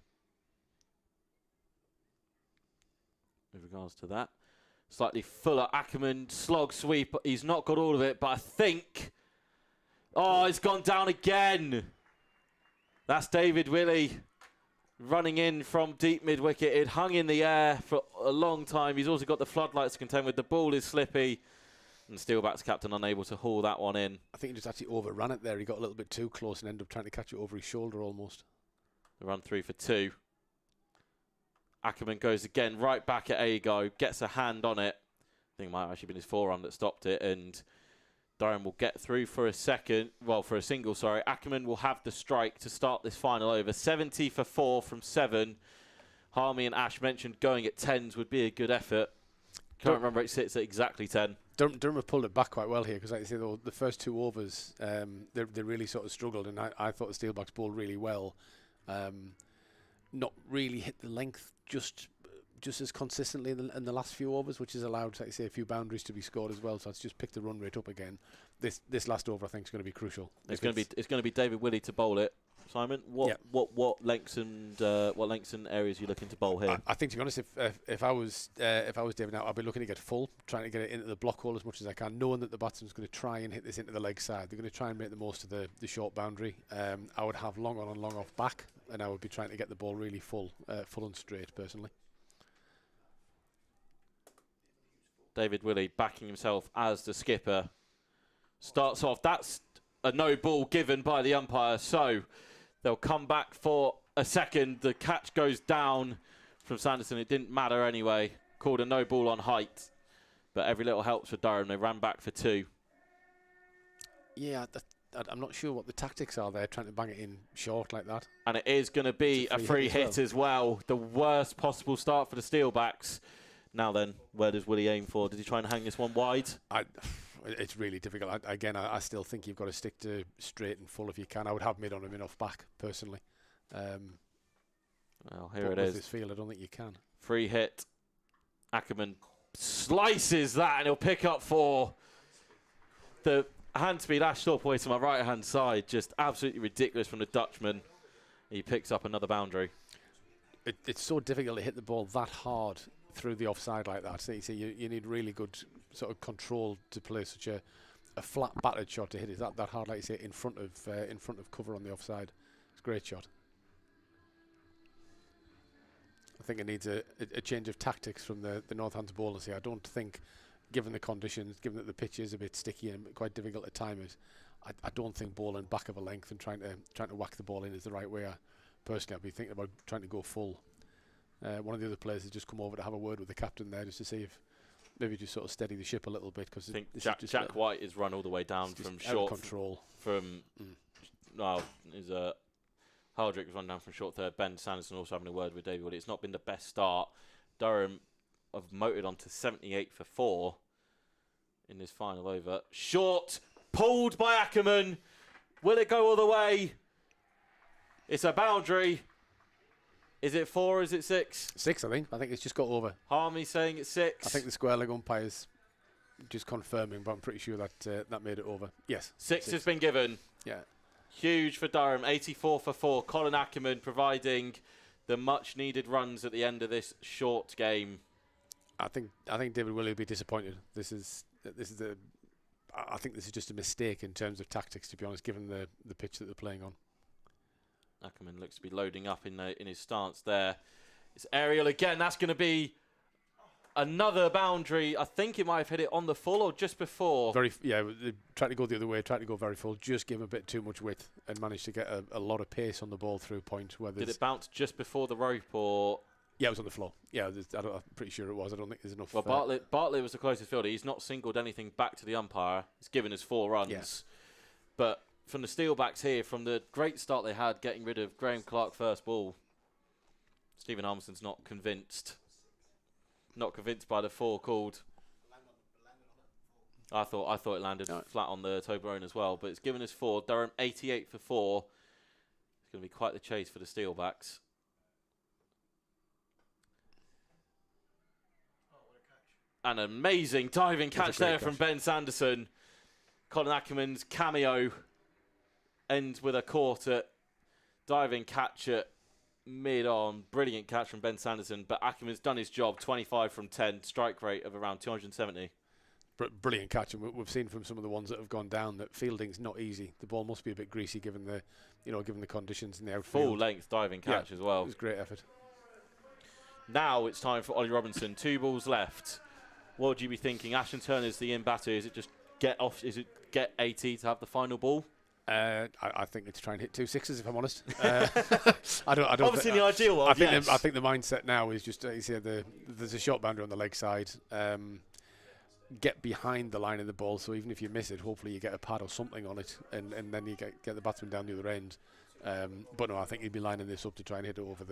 with regards to that. Slightly fuller Ackerman slog sweep. He's not got all of it, but I think... Oh, it's gone down again. That's David Willey running in from deep mid-wicket. It hung in the air for a long time. He's also got the floodlights to contend with. The ball is slippy. And Steelbacks captain unable to haul that one in. I think he just actually overran it there. He got a little bit too close and ended up trying to catch it over his shoulder almost. The run 3 for 2. Ackerman goes again right back at Ago. Gets a hand on it. I think it might have actually been his forearm that stopped it. And Durham will get through for a single, sorry. Ackerman will have the strike to start this final over. 70 for 4 from 7. Harmy and Ash mentioned going at 10s would be a good effort. Can't remember, it sits at exactly 10. Durham have pulled it back quite well here because, like I say, the first 2 overs, they really sort of struggled, and I thought the Steelbacks bowled really well. Not really hit the length just as consistently in the last few overs, which has allowed, like I say, a few boundaries to be scored as well. So it's just picked the run rate up again. This last over, I think, is going to be crucial. It's going to be David Willey to bowl it. Simon, what lengths and areas are you looking to bowl here? I think, to be honest, if I was David now, I'd be looking to get full, trying to get it into the block hole as much as I can, knowing that the batsman's going to try and hit this into the leg side. They're going to try and make the most of the short boundary. I would have long on and long off back, and I would be trying to get the ball really full and straight, personally. David Willey backing himself as the skipper. Starts off. That's a no ball given by the umpire, so they'll come back for a second. The catch goes down from Sanderson. It didn't matter anyway. Called a no ball on height. But every little helps for Durham. They ran back for 2. Yeah, I'm not sure what the tactics are there, trying to bang it in short like that. And it is going to be a free hit as well. The worst possible start for the Steelbacks. Now then, where does Willie aim for? Did he try and hang this one wide? It's really difficult. I still think you've got to stick to straight and full if you can. I would have mid on him and off back, personally. Well, here it with is. this field, I don't think you can. Free hit. Ackerman slices that, and he'll pick up 4. The hand speed, Ash Thorpe to my right-hand side, just absolutely ridiculous from the Dutchman. He picks up another boundary. It's so difficult to hit the ball that hard through the offside like that. So you need really good sort of control to play such a flat battered shot to hit it that hard, like you say, in front of cover on the offside. It's a great shot. I think it needs a change of tactics from the Northampton bowlers here. I don't think, given the conditions, given that the pitch is a bit sticky and quite difficult to time it, I don't think bowling back of a length and trying to whack the ball in is the right way. Personally, I'd be thinking about trying to go full. One of the other players has just come over to have a word with the captain there, just to see if maybe just sort of steady the ship a little bit, because I think Jack White is run all the way down from short control. Hardrick was run down from short third. Ben Sanderson also having a word with David Woody. It's not been the best start. Durham have motored on to 78 for 4 in this final over. Short, pulled by Ackerman. Will it go all the way? It's a boundary. Is it 4 or is it 6? 6, I think. I think it's just got over. Harmy saying it's 6. I think the square leg umpire's just confirming, but I'm pretty sure that that made it over. Yes. 6 has been given. Yeah. Huge for Durham. 84 for 4. Colin Ackerman providing the much needed runs at the end of this short game. I think David Willey will be disappointed. I think this is just a mistake in terms of tactics, to be honest, given the pitch that they're playing on. Ackerman looks to be loading up in his stance there. It's aerial again. That's going to be another boundary. I think he might have hit it on the full or just before. Tried to go the other way, tried to go very full, just gave him a bit too much width and managed to get a lot of pace on the ball through point. Did it bounce just before the rope or? Yeah, it was on the floor. Yeah, I'm pretty sure it was. I don't think there's enough. Well, Bartlett was the closest fielder. He's not singled anything back to the umpire. He's given us 4 runs. Yeah. But from the Steelbacks here, from the great start they had, getting rid of Graham Clark first ball, Stephen Armstrong's not convinced. Not convinced by the 4 called. I thought it landed flat on the Toblerone as well, but it's given us 4. Durham 88 for 4. It's going to be quite the chase for the Steelbacks. An amazing diving catch there from Ben Sanderson. Colin Ackerman's cameo ends with a caught at diving catch at mid-on. Brilliant catch from Ben Sanderson, but Ackerman's done his job. 25 from 10, strike rate of around 270. Brilliant catch, and we've seen from some of the ones that have gone down that fielding's not easy. The ball must be a bit greasy given the conditions in the outfield. Full length diving catch as well. It was great effort. Now it's time for Ollie Robinson. 2 balls left. What would you be thinking? Ashton Turner's the in batter. Is it just get off? Is it get 80 to have the final ball? I think it's try and hit 2 sixes, if I'm honest. I don't. Obviously, the ideal one. I think the mindset now is just you see there's a short boundary on the leg side. Get behind the line of the ball, so even if you miss it, hopefully you get a pad or something on it, and then you get the batsman down the other end. But no, I think he'd be lining this up to try and hit it over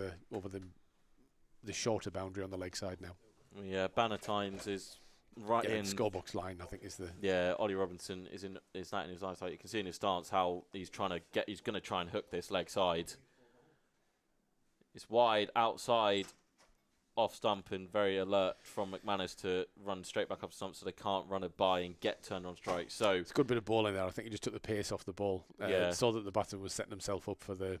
the shorter boundary on the leg side now. Yeah, Bannatynes is right in scorebox line. I think is the Ollie Robinson is that in his eyesight. You can see in his stance how he's going to try and hook this leg side. It's wide outside off stump and very alert from McManus to run straight back up stump, so they can't run it by and get turned on strike. So it's a good bit of ball in there. I think he just took the pace off the ball, so that the batsman was setting himself up for the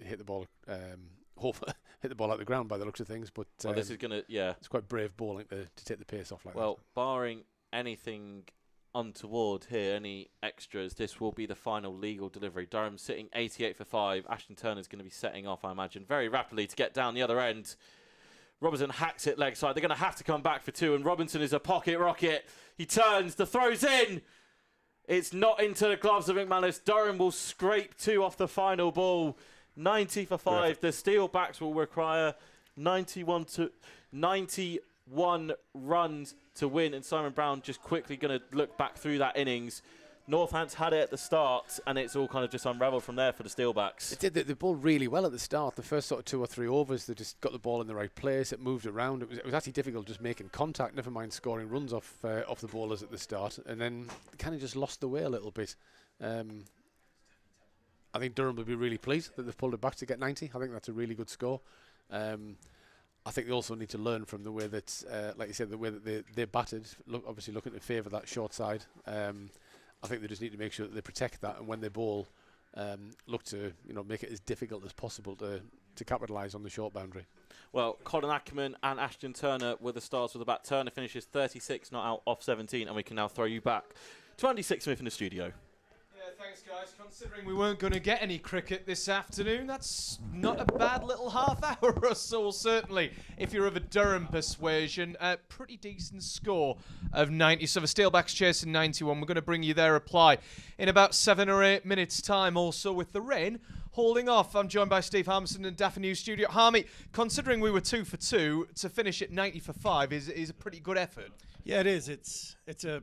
hit the ball, hit the ball out the ground by the looks of things. But this is gonna it's quite brave bowling to take the pace off like that. Well, barring anything untoward here, any extras, this will be the final legal delivery. Durham sitting 88 for 5. Ashton Turner's going to be setting off, I imagine, very rapidly to get down the other end. Robinson hacks it leg side. They're going to have to come back for 2, and Robinson is a pocket rocket. He turns, the throw's in. It's not into the gloves of McManus. Durham will scrape 2 off the final ball. 90 for 5. The Steelbacks will require 91 runs to win, and Simon Brown just quickly going to look back through that innings. Northants had it at the start, and it's all kind of just unravelled from there for the Steelbacks. They bowled really well at the start. The first sort of 2 or 3 overs, they just got the ball in the right place. It moved around. It was actually difficult just making contact, never mind scoring runs off the bowlers at the start. And then they kind of just lost the way a little bit. I think Durham will be really pleased that they've pulled it back to get 90. I think that's a really good score. I think they also need to learn from the way that, like you said, the way that they batted, obviously looking to favour that short side. I think they just need to make sure that they protect that, and when they bowl, look to make it as difficult as possible to capitalise on the short boundary. Well, Colin Ackerman and Ashton Turner were the stars with the bat. Turner finishes 36, not out off 17, and we can now throw you back to Andy Sixsmith in the studio. Thanks, guys. Considering we weren't going to get any cricket this afternoon, that's not a bad little half hour or so, certainly. If you're of a Durham persuasion, a pretty decent score of 90. So the Steelbacks chasing 91. We're going to bring you their reply in about 7 or 8 minutes' time. Also, with the rain holding off, I'm joined by Steve Harmison in Daffy News Studio. Harmy, considering we were 2 for 2, to finish at 90 for 5 is a pretty good effort. Yeah, it is. It's a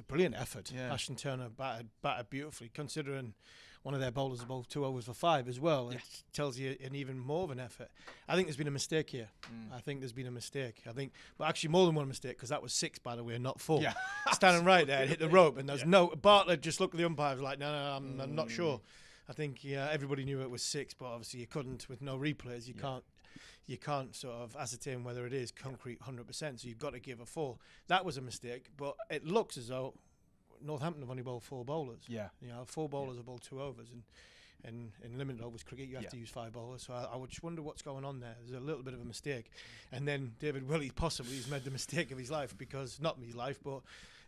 brilliant effort. Yeah. Ashton Turner batted beautifully, considering one of their bowlers bowled 2 overs for 5 as well. Yeah. It tells you an even more of an effort. I think there's been a mistake here. I think there's been a mistake. But actually more than one mistake, because that was 6, by the way, not 4. Yeah. Standing right there and hit the rope, and there's no. Bartlett just looked at the umpire, was like, no, I'm not sure. I think everybody knew it was 6, but obviously you couldn't with no replays. You can't sort of ascertain whether it is concrete 100%, so you've got to give a 4. That was a mistake, but it looks as though Northampton have only bowled 4 bowlers. Yeah. 4 bowlers have bowled 2 overs, and in limited overs cricket you have to use 5 bowlers, so I would just wonder what's going on there. There's a little bit of a mistake. And then David Willey possibly has made the mistake of his life, because not his life, but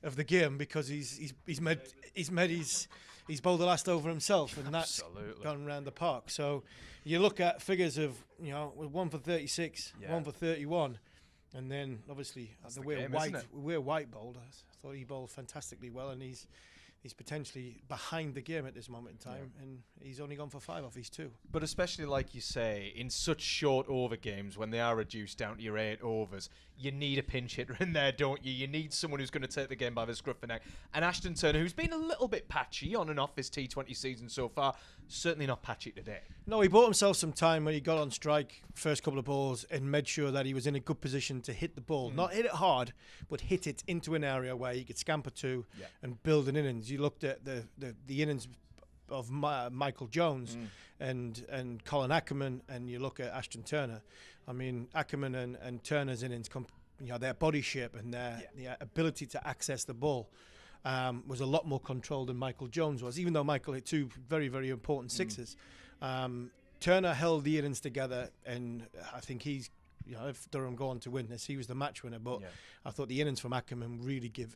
of the game, because he's bowled the last over himself, and that's gone around the park. So you look at figures of, with 1 for 36, 1 for 31, and then obviously the way White bowled, I thought he bowled fantastically well, and he's potentially behind the game at this moment in time, and he's only gone for 5 off his 2. But especially, like you say, in such short over games, when they are reduced down to your 8 overs, you need a pinch hitter in there, don't you? You need someone who's going to take the game by the scruff of the neck. And Ashton Turner, who's been a little bit patchy on and off this T20 season so far, certainly not patchy today. No, he bought himself some time when he got on strike, first couple of balls, and made sure that he was in a good position to hit the ball. Not hit it hard, but hit it into an area where he could scamper to and build an innings. You looked at the innings of Michael Jones and Colin Ackerman, and you look at Ashton Turner. I mean, Ackerman and Turner's innings, their body shape and their ability to access the ball was a lot more controlled than Michael Jones was, even though Michael hit 2 very, very important 6s. Turner held the innings together, and I think he's, if Durham go on to win this, he was the match winner. But I thought the innings from Ackerman really give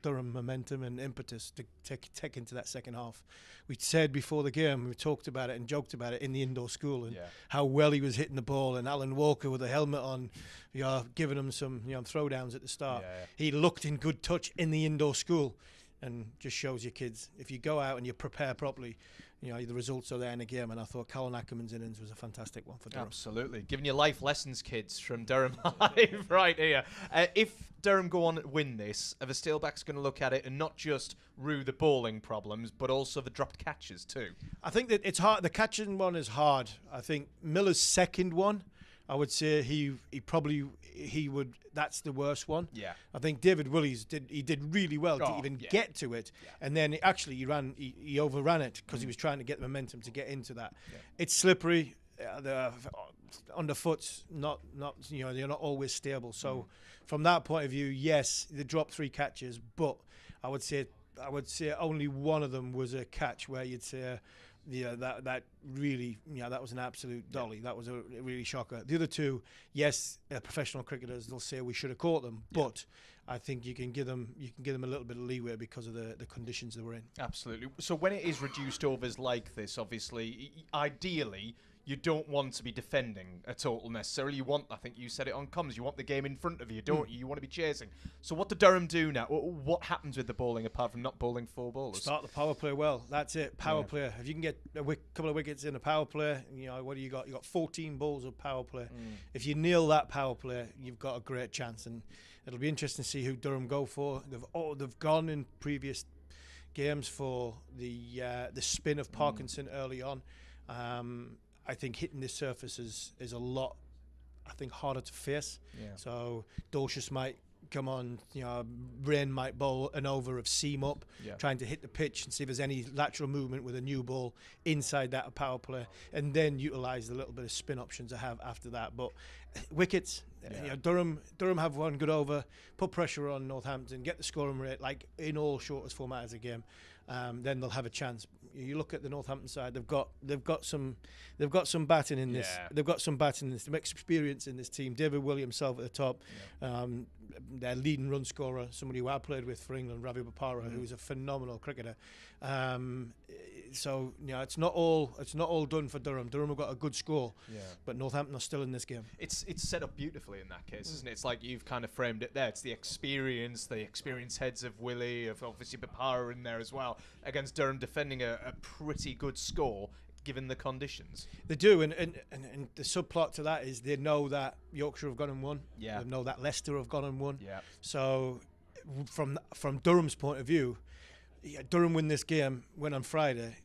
Durham momentum and impetus to take into that second half. We said before the game, we talked about it and joked about it in the indoor school, and how well he was hitting the ball, and Alan Walker with the helmet on, giving him some throwdowns at the start. He looked in good touch in the indoor school, and just shows your kids, if you go out and you prepare properly, the results are there in the game. And I thought Colin Ackerman's innings was a fantastic one for Durham. Absolutely. Giving you life lessons, kids, from Durham Live right here. If Durham go on and win this, are the Steelbacks going to look at it and not just rue the bowling problems, but also the dropped catches too? I think that it's hard. The catching one is hard. I think Miller's second one, I would say he would. That's the worst one. Yeah. I think David Willey's did really well to even get to it, and then he overran it because he was trying to get the momentum to get into that. Yeah. It's slippery. underfoot's not they're not always stable. So from that point of view, yes, they dropped 3 catches, but I would say only one of them was a catch where you'd say, that really, that was an absolute dolly. That was a really shocker. The other 2, yes, professional cricketers, they'll say we should have caught them, but I think you can give them a little bit of leeway because of the conditions they were in. Absolutely. So when it is reduced overs like this, obviously, ideally, you don't want to be defending a total necessarily. You want, I think you said it on comms, you want the game in front of you, don't you? You want to be chasing. So what do Durham do now? What happens with the bowling apart from not bowling 4 bowlers? Start the power play well. That's it. Power play. If you can get a couple of wickets in a power play, what do you got? You got 14 balls of power play. If you nail that power play, you've got a great chance. And it'll be interesting to see who Durham go for. They've gone in previous games for the spin of Parkinson early on. I think hitting this surface is a lot, I think, harder to face. Yeah. So Dorshus might come on, Rain might bowl an over of seam up, trying to hit the pitch and see if there's any lateral movement with a new ball inside that power play, and then utilise the little bit of spin options I have after that. But wickets, Durham have one good over, put pressure on Northampton, get the scoring rate like in all shortest format as a game. Then they'll have a chance. You look at the Northampton side; they've got some batting in this. They've got some batting in this, some experience in this team. David Williams himself at the top, their leading run scorer, somebody who I played with for England, Ravi Bopara, who's a phenomenal cricketer. So it's not all done for Durham. Durham have got a good score, but Northampton are still in this game. It's set up beautifully in that case, isn't it? It's like you've kind of framed it there. It's the experience heads of Willie, of obviously Bopara in there as well, against Durham defending a pretty good score given the conditions. They do, and the subplot to that is they know that Yorkshire have gone and won. Yeah. They know that Leicester have gone and won. Yeah. So from Durham's point of view, Durham win this game, win on Friday,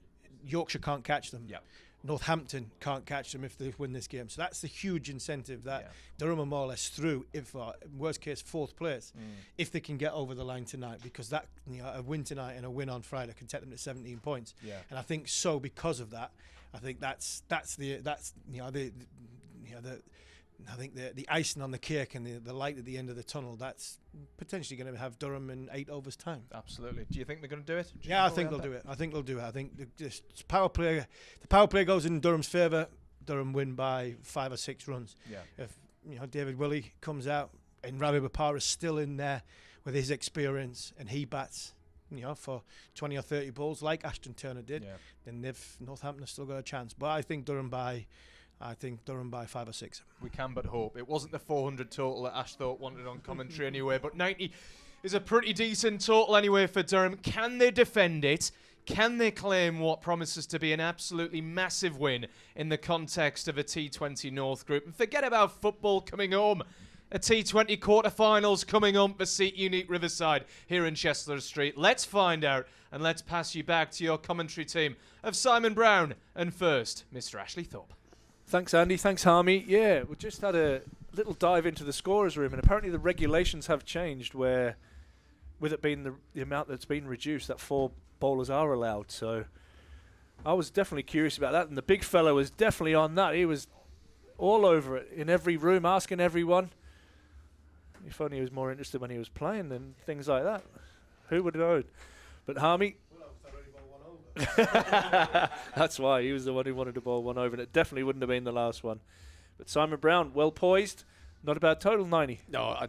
Yorkshire can't catch them. Yep. Northampton can't catch them if they win this game. So that's the huge incentive that Durham are more or less through, if worst case 4th place, if they can get over the line tonight, because that a win tonight and a win on Friday can take them to 17 points. Yeah. And I think so because of that, I think that's the icing on the cake and the light at the end of the tunnel. That's potentially going to have Durham in 8 overs time. Absolutely. Do you think they're going to do it? I think they'll do it. I think the power play goes in Durham's favour. Durham win by 5 or 6 runs. Yeah. If David Willey comes out and Ravi Bopara is still in there with his experience and he bats, for 20 or 30 balls like Ashton Turner did, then Northampton have still got a chance. But I think Durham by 5 or 6. We can but hope. It wasn't the 400 total that Ash thought wanted on commentary anyway, but 90 is a pretty decent total anyway for Durham. Can they defend it? Can they claim what promises to be an absolutely massive win in the context of a T20 North group? And forget about football coming home. A T20 quarterfinals coming on for Seat Unique Riverside here in Chester Street. Let's find out, and let's pass you back to your commentary team of Simon Brown and first, Mr. Ashley Thorpe. Thanks, Andy. Thanks, Harmy. Yeah, we just had a little dive into the scorer's room, and apparently the regulations have changed where, with it being the amount that's been reduced, that 4 bowlers are allowed. So I was definitely curious about that, and the big fella was definitely on that. He was all over it in every room, asking everyone. If only he was more interested when he was playing than things like that. Who would have known? But Harmy... That's why he was the one who wanted to bowl 1 over, and it definitely wouldn't have been the last one. But Simon Brown, well poised, not a bad total, 90. No, I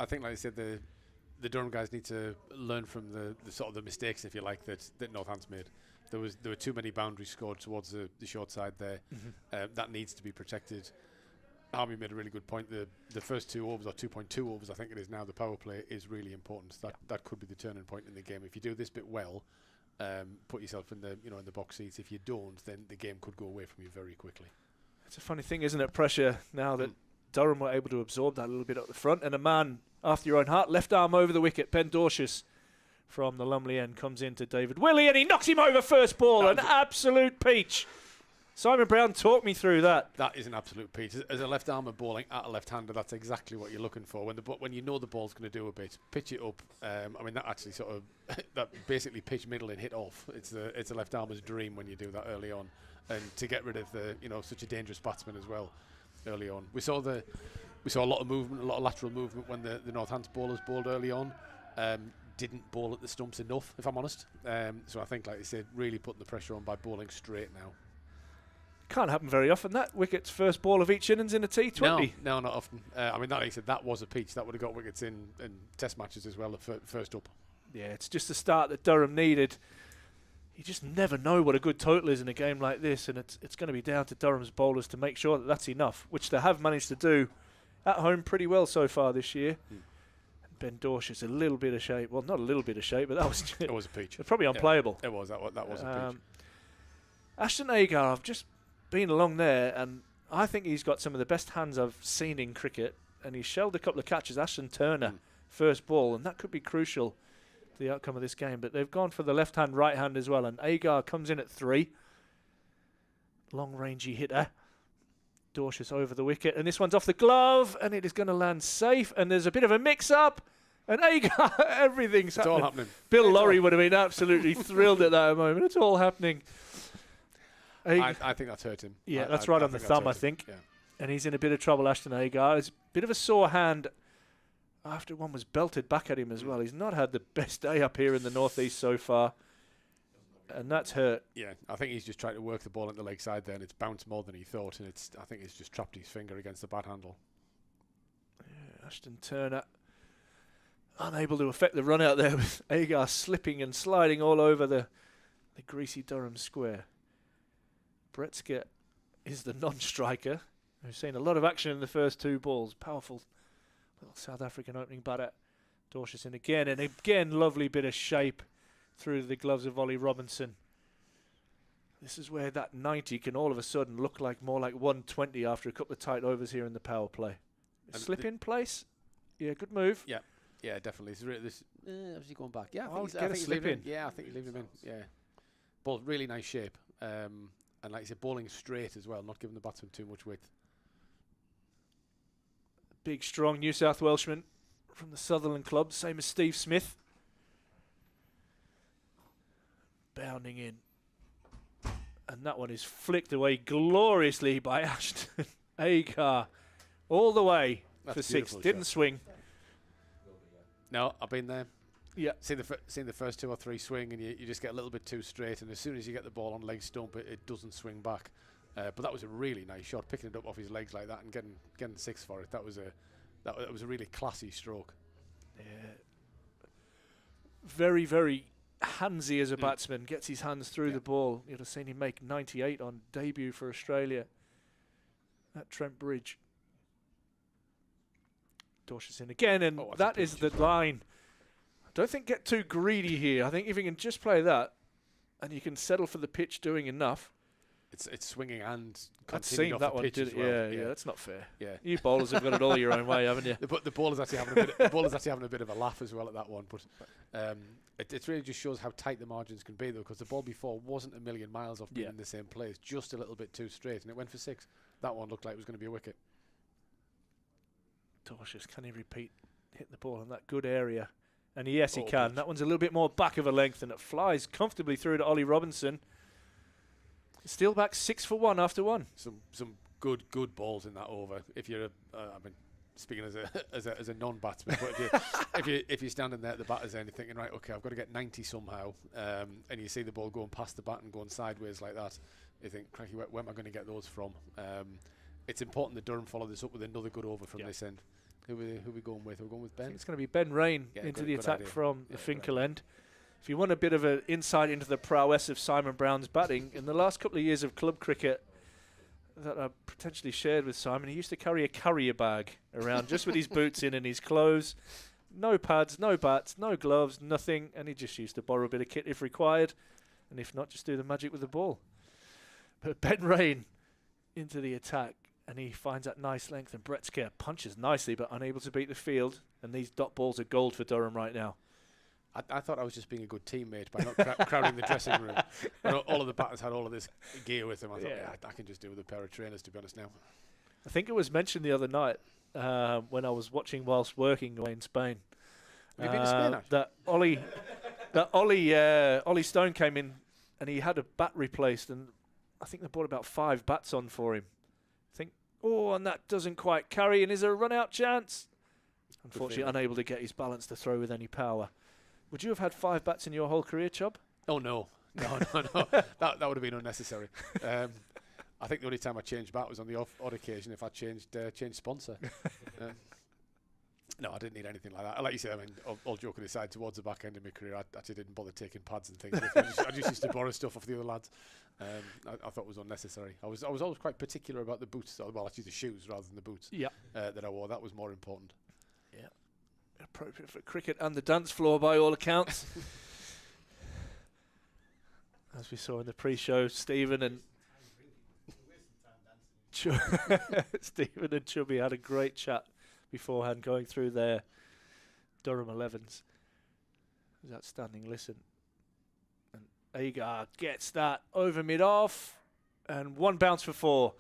think, like I said, the Durham guys need to learn from the sort of the mistakes, if you like, that Northampton made. There were too many boundaries scored towards the short side there. That needs to be protected. Harmy made a really good point. The first 2 overs, or 2.2 overs, I think it is now, the power play is really important. That could be the turning point in the game. If you do this bit well, put yourself in the box seats. If you don't, then the game could go away from you very quickly. It's a funny thing, isn't it? Pressure now that Durham were able to absorb that a little bit up the front, and a man after your own heart, left arm over the wicket, Ben Dorshus from the Lumley end comes into David Willey, and he knocks him over first ball. An absolute peach. Simon Brown, talk me through that. That is an absolute peach. As a left armer bowling at a left-hander, that's exactly what you're looking for. When you know the ball's going to do a bit, pitch it up. That actually sort of that basically pitch middle and hit off. It's a left armer's dream when you do that early on, and to get rid of such a dangerous batsman as well. early on. We saw a lot of movement, a lot of lateral movement when the Northampton bowlers bowled early on. Didn't bowl at the stumps enough, if I'm honest. So I think, like you said, really putting the pressure on by bowling straight now. Can't happen very often, that. Wicket's first ball of each innings in a T20. No, not often. I mean, like you said, that was a peach. That would have got wickets in test matches as well, first up. Yeah, it's just the start that Durham needed. You just never know what a good total is in a game like this, and it's going to be down to Durham's bowlers to make sure that that's enough, which they have managed to do at home pretty well so far this year. Ben Dorsch is a little bit of shape. Well, not a little bit of shape, but that was it was a peach. Probably unplayable. It was. That was a peach. Ashton Agar, I've just been along there, and I think he's got some of the best hands I've seen in cricket, and he shelled a couple of catches. Ashton Turner, first ball, and that could be crucial to the outcome of this game. But they've gone for the left hand, right hand as well, and Agar comes in at 3. Long rangey hitter. Dorsch is over the wicket, and this one's off the glove, and it is going to land safe, and there's a bit of a mix-up, and Agar, everything's happening. All happening. Bill Lorry would have been absolutely thrilled at that moment. It's all happening. I think that's hurt him. Yeah, that's right on the thumb, I think. Yeah. And he's in a bit of trouble, Ashton Agar. It's a bit of a sore hand after one was belted back at him as well. He's not had the best day up here in the northeast so far, and that's hurt. Yeah, I think he's just trying to work the ball at the leg side there, and it's bounced more than he thought, and I think he's just trapped his finger against the bat handle. Yeah, Ashton Turner unable to affect the run out there with Agar slipping and sliding all over the greasy Durham square. Bretzke is the non-striker who's seen a lot of action in the first 2 balls. Powerful little South African opening batter. Dorsch is in again, and again lovely bit of shape through the gloves of Ollie Robinson. This is where that 90 can all of a sudden look like more like 120 after a couple of tight overs here in the power play. Slip in place. Yeah, good move. Yeah, definitely. Is he going back? Yeah, I think he's slip in. Yeah, I think he's leaving him in. Yeah. Ball really nice shape. And like I said, bowling straight as well, not giving the batsman too much width. Big, strong New South Welshman from the Sutherland club, same as Steve Smith. Bounding in. And that one is flicked away gloriously by Ashton Agar. All the way for 6. Didn't swing. No, I've been there. Yeah. Seen the first 2 or 3 swing, and you just get a little bit too straight, and as soon as you get the ball on leg stump, it doesn't swing back. But that was a really nice shot, picking it up off his legs like that and getting 6 for it. That was a really classy stroke. Yeah. Very, very handsy as a batsman. Gets his hands through the ball. You'd have seen him make 98 on debut for Australia at Trent Bridge. Dorsch is in again, and that is the line. Don't think get too greedy here. I think if you can just play that, and you can settle for the pitch doing enough. It's swinging and I've seen that one. Did it? Well. Yeah, that's not fair. Yeah, you bowlers have got it all your own way, haven't you? The bowler's actually having a bit of a laugh as well at that one. But it really just shows how tight the margins can be, though, because the ball before wasn't a million miles off being in the same place, just a little bit too straight, and it went for 6. That one looked like it was going to be a wicket. Dorsch, can he hit the ball in that good area? And yes, he can. That one's a little bit more back of a length, and it flies comfortably through to Ollie Robinson. Steelbacks 6 for 1 after 1. Some good balls in that over. If you're speaking as a non-batsman, but if you're standing there at the batter's end, you're thinking, right, okay, I've got to get 90 somehow, and you see the ball going past the bat and going sideways like that, you think, cracky, where am I going to get those from? It's important that Durham follow this up with another good over from this end. Who are we going with? We're going with Ben? It's going to be Ben Rain into the attack from the Finkel end. If you want a bit of an insight into the prowess of Simon Brown's batting, in the last couple of years of club cricket that I potentially shared with Simon, he used to carry a carrier bag around just with his boots in and his clothes. No pads, no bats, no gloves, nothing. And he just used to borrow a bit of kit if required. And if not, just do the magic with the ball. But Ben Rain into the attack. And he finds that nice length, and Bretzke punches nicely, but unable to beat the field. And these dot balls are gold for Durham right now. I thought I was just being a good teammate by not crowding the dressing room. When all of the batters had all of this gear with them, I thought, I can just do with a pair of trainers, to be honest now. I think it was mentioned the other night when I was watching whilst working away in Spain. Have you been to Spain, actually? that Ollie Stone came in, and he had a bat replaced, and I think they bought about 5 bats on for him. I think Oh, and that doesn't quite carry. And is there a run-out chance? Unfortunately, unable to get his balance to throw with any power. Would you have had 5 bats in your whole career, Chubb? Oh, no. No. That would have been unnecessary. I think the only time I changed bat was on the odd occasion if I changed sponsor. No, I didn't need anything like that. Like you said, I mean, all joking aside, towards the back end of my career, I actually didn't bother taking pads and things. I just used to borrow stuff off the other lads. I thought it was unnecessary. I was always quite particular about the boots. Well, actually the shoes rather than the boots. Yeah. That I wore. That was more important. Yeah. Appropriate for cricket and the dance floor by all accounts. As we saw in the pre-show, Stephen and Stephen and Chubby had a great chat beforehand, going through their Durham 11s. It was outstanding. Listen, and Agar gets that over mid-off, and 1 bounce for 4.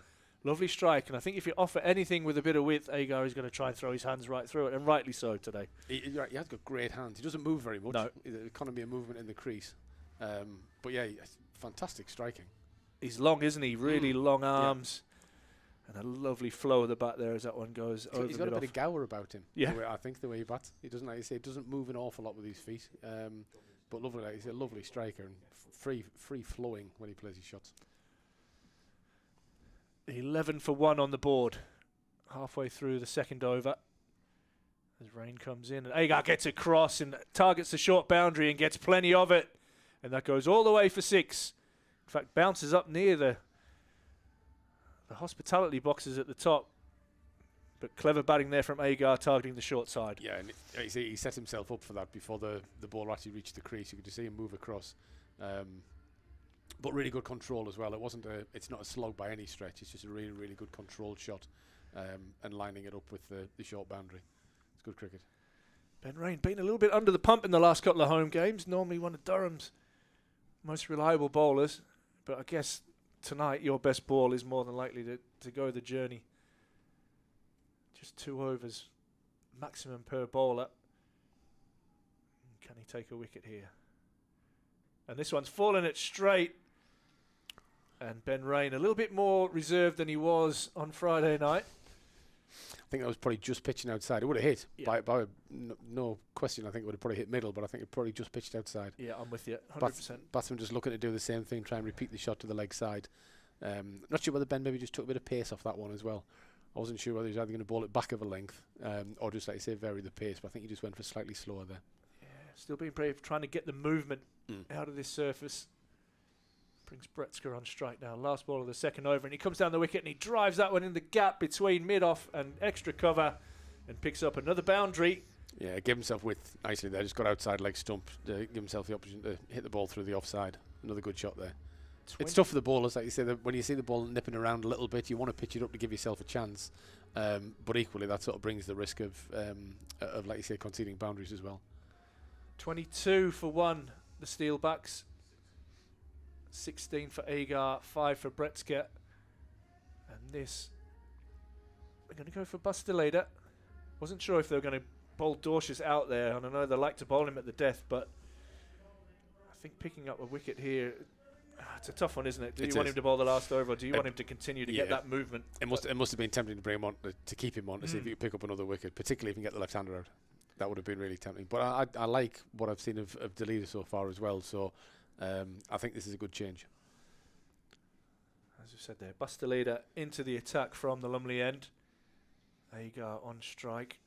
Lovely strike, and I think if you offer anything with a bit of width, Agar is going to try and throw his hands right through it, and rightly so today. He has got great hands. He doesn't move very much. No. The economy of movement in the crease. But yeah, fantastic striking. He's long, isn't he? Really long arms. And a lovely flow of the bat there as that one goes over. He's got a bit of gower about him. Yeah. I think the way he bats. He doesn't, like you say, doesn't move an awful lot with his feet. But lovely, he's a lovely striker and free flowing when he plays his shots. 11 for 1 on the board. Halfway through the second over. As rain comes in, and Agar gets across and targets the short boundary and gets plenty of it. And that goes all the way for 6. In fact, bounces up near the hospitality boxes at the top. But clever batting there from Agar, targeting the short side. Yeah, and he set himself up for that before the ball actually reached the crease. You could just see him move across. But really good control as well. It's not a slog by any stretch. It's just a really, really good controlled shot, and lining it up with the short boundary. It's good cricket. Ben Rain been a little bit under the pump in the last couple of home games. Normally one of Durham's most reliable bowlers. But I guess tonight your best ball is more than likely to go the journey. Just 2 overs maximum per bowler. Can he take a wicket here? And this one's fallen it straight. And Ben Rain a little bit more reserved than he was on Friday night. I think that was probably just pitching outside. It would have hit by no question. I think it would have probably hit middle, but I think it probably just pitched outside. Yeah, I'm with you, 100%. Batsman just looking to do the same thing, try and repeat the shot to the leg side. Not sure whether Ben maybe just took a bit of pace off that one as well. I wasn't sure whether he was either going to bowl it back of a length or just, like you say, vary the pace, but I think he just went for slightly slower there. Yeah, still being brave, trying to get the movement out of this surface. Brings Bretska on strike now. Last ball of the second over, and he comes down the wicket and he drives that one in the gap between mid-off and extra cover and picks up another boundary. Yeah, gave himself width nicely there. Just got outside leg stump to give himself the opportunity to hit the ball through the offside. Another good shot there. It's tough for the bowlers, like you say, that when you see the ball nipping around a little bit, you want to pitch it up to give yourself a chance. But equally, that sort of brings the risk of like you say, conceding boundaries as well. 22 for 1, the Steelbacks. 16 for Agar, 5 for Bretska. And this, we're going to go for Bustelader. Wasn't sure if they were going to bowl Dorsius out there, and I know they like to bowl him at the death, but I think picking up a wicket here, it's a tough one, isn't it? Do you want him to bowl the last over, or do you want him to continue to get that movement? It must have been tempting to bring him on, to keep him on, to see if he could pick up another wicket, particularly if he can get the left-hander out. That would have been really tempting. But I like what I've seen of Delida so far as well, so I think this is a good change. As you said there, Bustelader into the attack from the Lumley end. Agar on strike,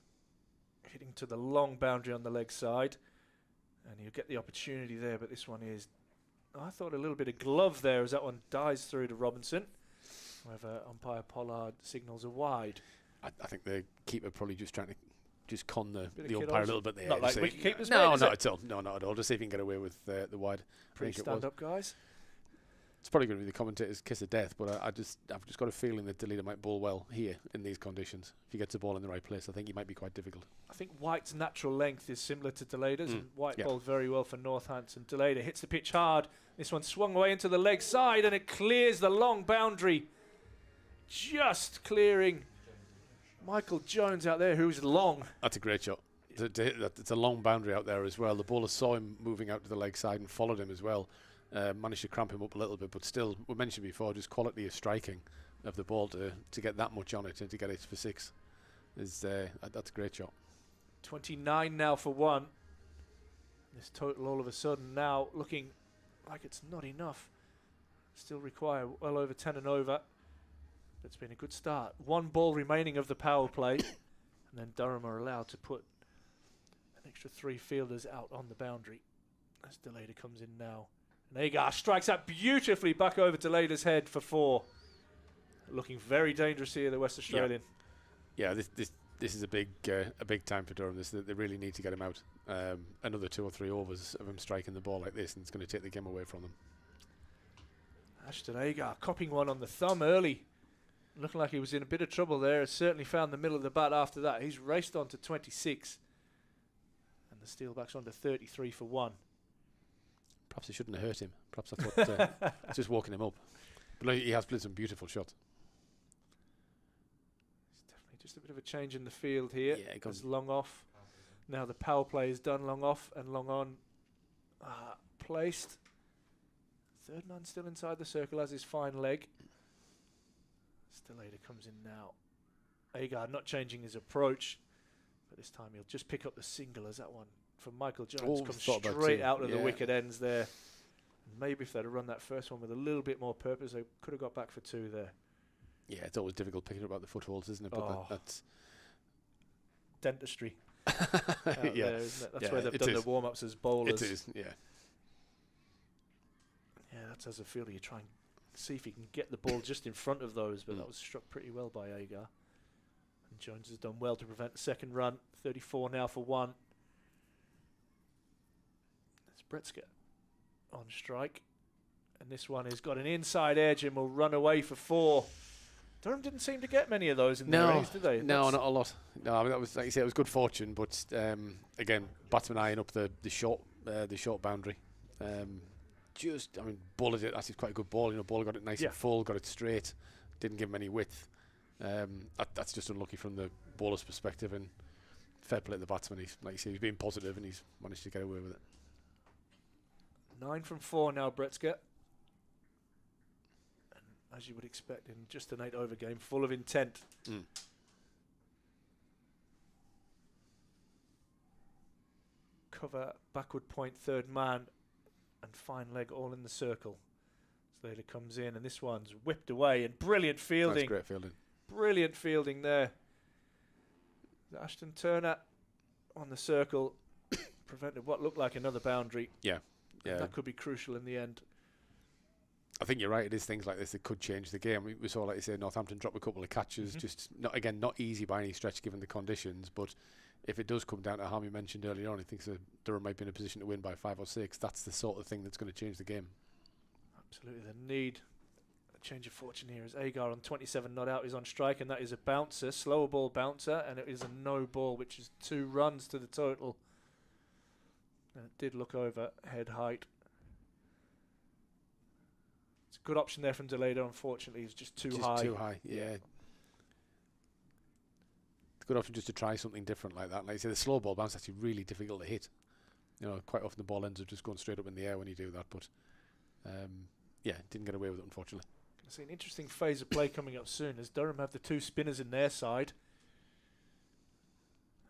hitting to the long boundary on the leg side, and he'll get the opportunity there, but this one is, I thought, a little bit of glove there as that one dies through to Robinson. However, umpire Pollard signals a wide. I think the keeper probably just trying to just con the umpire a little bit there. Not like wicket keepers, no, mate, not at all. No, not at all. Just see if he can get away with the wide. Pretty stand-up, guys. It's probably going to be the commentator's kiss of death, but I've just got a feeling that Delida might bowl well here in these conditions. If he gets the ball in the right place, I think he might be quite difficult. I think White's natural length is similar to Delader's, and White bowled very well for Northampton. Delader hits the pitch hard. This one swung away into the leg side, and it clears the long boundary. Just clearing Michael Jones out there, who's long. That's a great shot. It's a long boundary out there as well. The bowler saw him moving out to the leg side and followed him as well. Managed to cramp him up a little bit, but still, we mentioned before, just quality of striking. of the ball to get that much on it and to get it for 6 is that's a great shot. 29 now for 1. This total all of a sudden now looking like it's not enough. Still require well over 10 and over. It's been a good start. 1 ball remaining of the power play, and then Durham are allowed to put an extra 3 fielders out on the boundary. As Deleda comes in now. And Agar strikes that beautifully back over Deleda's head for 4. Looking very dangerous here, the West Australian. Yeah, this is a big time for Durham. They really need to get him out. Another 2 or 3 overs of him striking the ball like this, and it's going to take the game away from them. Ashton Agar copping one on the thumb early. Looking like he was in a bit of trouble there. Has certainly found the middle of the bat after that. He's raced on to 26. And the Steelbacks on to 33 for 1. Perhaps it shouldn't have hurt him. Perhaps that's what it's just walking him up. But no, he has played some beautiful shots. It's definitely just a bit of a change in the field here. Yeah, it goes long off. Now the power play is done, long off and long on. Placed. Third man still inside the circle as his fine leg. Deleda comes in now. Agar not changing his approach, but this time he'll just pick up the single as that one from Michael Jones comes straight out of the wicket ends there. And maybe if they'd have run that first one with a little bit more purpose, they could have got back for 2 there. Yeah, it's always difficult picking up about the footholds, isn't it? But that's dentistry. Yeah, there, isn't it? That's where they've done the warm-ups as bowlers. It is, yeah. Yeah, that's as a fielder. You try and see if you can get the ball just in front of those, but that was struck pretty well by Agar. And Jones has done well to prevent the second run. 34 now for 1. It's Bretska on strike. And this one has got an inside edge and will run away for 4. Durham didn't seem to get many of those in the innings, did they? No, not a lot. No, I mean, that was, like you say, it was good fortune, but again, batsman eyeing up the short boundary. Bowler did actually quite a good ball. Bowler got it nice and full, got it straight, didn't give him any width. That's just unlucky from the bowler's perspective, and fair play to the batsman. He's, like you say, he's being positive and he's managed to get away with it. 9 from 4 now, Bretska. And as you would expect in just an 8-over game, full of intent. Cover, backward point, third man, and fine leg all in the circle. Slater comes in, and this one's whipped away, and brilliant fielding. That's great fielding. Brilliant fielding there. Ashton Turner on the circle prevented what looked like another boundary. Yeah. That could be crucial in the end. I think you're right. It is things like this that could change the game. We saw, like you say, Northampton drop a couple of catches. Just not easy by any stretch given the conditions. But if it does come down to harm, you mentioned earlier on, he thinks that Durham might be in a position to win by 5 or 6. That's the sort of thing that's going to change the game. Absolutely, they need a change of fortune here. As Agar on 27 not out is on strike, and that is a bouncer, slower ball bouncer, and it is a no ball, which is 2 runs to the total. And it did look over head height. It's a good option there from Deleda. Unfortunately, it's just too high. Too high, yeah. It's a good option just to try something different like that. Like I say, the slow ball bounce is actually really difficult to hit. Quite often the ball ends up just going straight up in the air when you do that. But didn't get away with it, unfortunately. I see an interesting phase of play coming up soon as Durham have the 2 spinners in their side.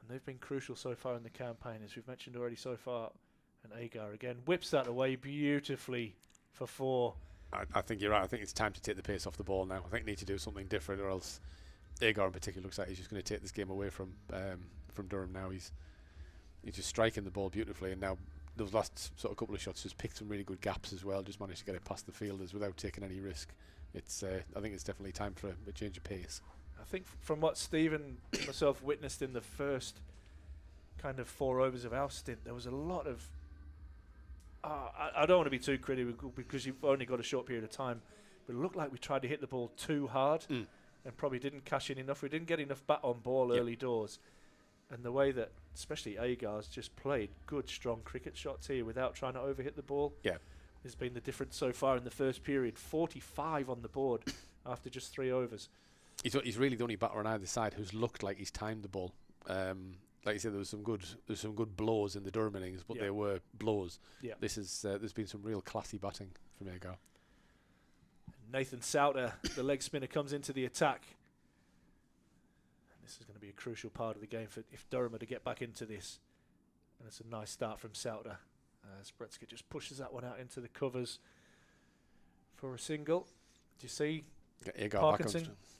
And they've been crucial so far in the campaign, as we've mentioned already so far. And Agar again whips that away beautifully for 4. I think you're right. I think it's time to take the pace off the ball now. I think they need to do something different, or else Agar in particular looks like he's just going to take this game away from Durham now. He's just striking the ball beautifully, and now those last sort of couple of shots just picked some really good gaps as well. Just managed to get it past the fielders without taking any risk. I think it's definitely time for a change of pace. I think from what Stephen and myself witnessed in the first kind of 4 overs of our stint, there was a lot of I don't want to be too critical because you've only got a short period of time, but it looked like we tried to hit the ball too hard and probably didn't cash in enough. We didn't get enough bat on ball early doors. And the way that especially Agar's just played good, strong cricket shots here without trying to overhit the ball has been the difference so far in the first period. 45 on the board after just 3 overs. He's really the only batter on either side who's looked like he's timed the ball. Like you said, there's some good blows in the Durham innings, but they were blows. Yeah. This is there's been some real classy batting from Agar. Nathan Souter, the leg spinner, comes into the attack. And this is going to be a crucial part of the game for if Durham are to get back into this. And it's a nice start from Souter. Spretzker just pushes that one out into the covers for a single. Do you see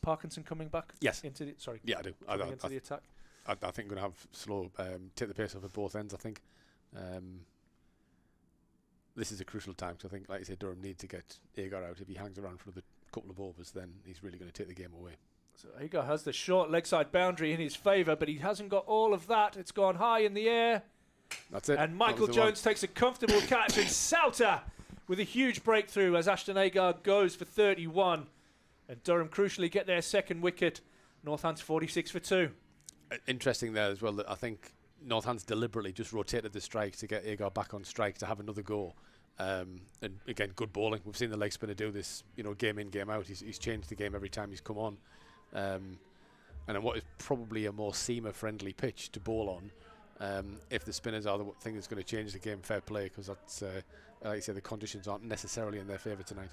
Parkinson coming back? Yes. Into the, sorry. Yeah, I do. Coming into the attack. I think we're going to have slow, take the pace off at both ends, I think. This is a crucial time, because I think, like you said, Durham need to get Agar out. If he hangs around for another couple of overs, then he's really going to take the game away. So Agar has the short leg side boundary in his favour, but he hasn't got all of that. It's gone high in the air. That's it. And Michael Jones takes a comfortable catch, and Souter with a huge breakthrough as Ashton Agar goes for 31. And Durham crucially get their second wicket. Northampton 46 for 2. Interesting there as well that I think Northampton deliberately just rotated the strike to get Agar back on strike to have another go. And again, good bowling. We've seen the leg spinner do this, game in, game out. He's changed the game every time he's come on. And on what is probably a more seamer-friendly pitch to bowl on, if the spinners are the thing that's going to change the game, fair play, because that's, like you say, the conditions aren't necessarily in their favour tonight.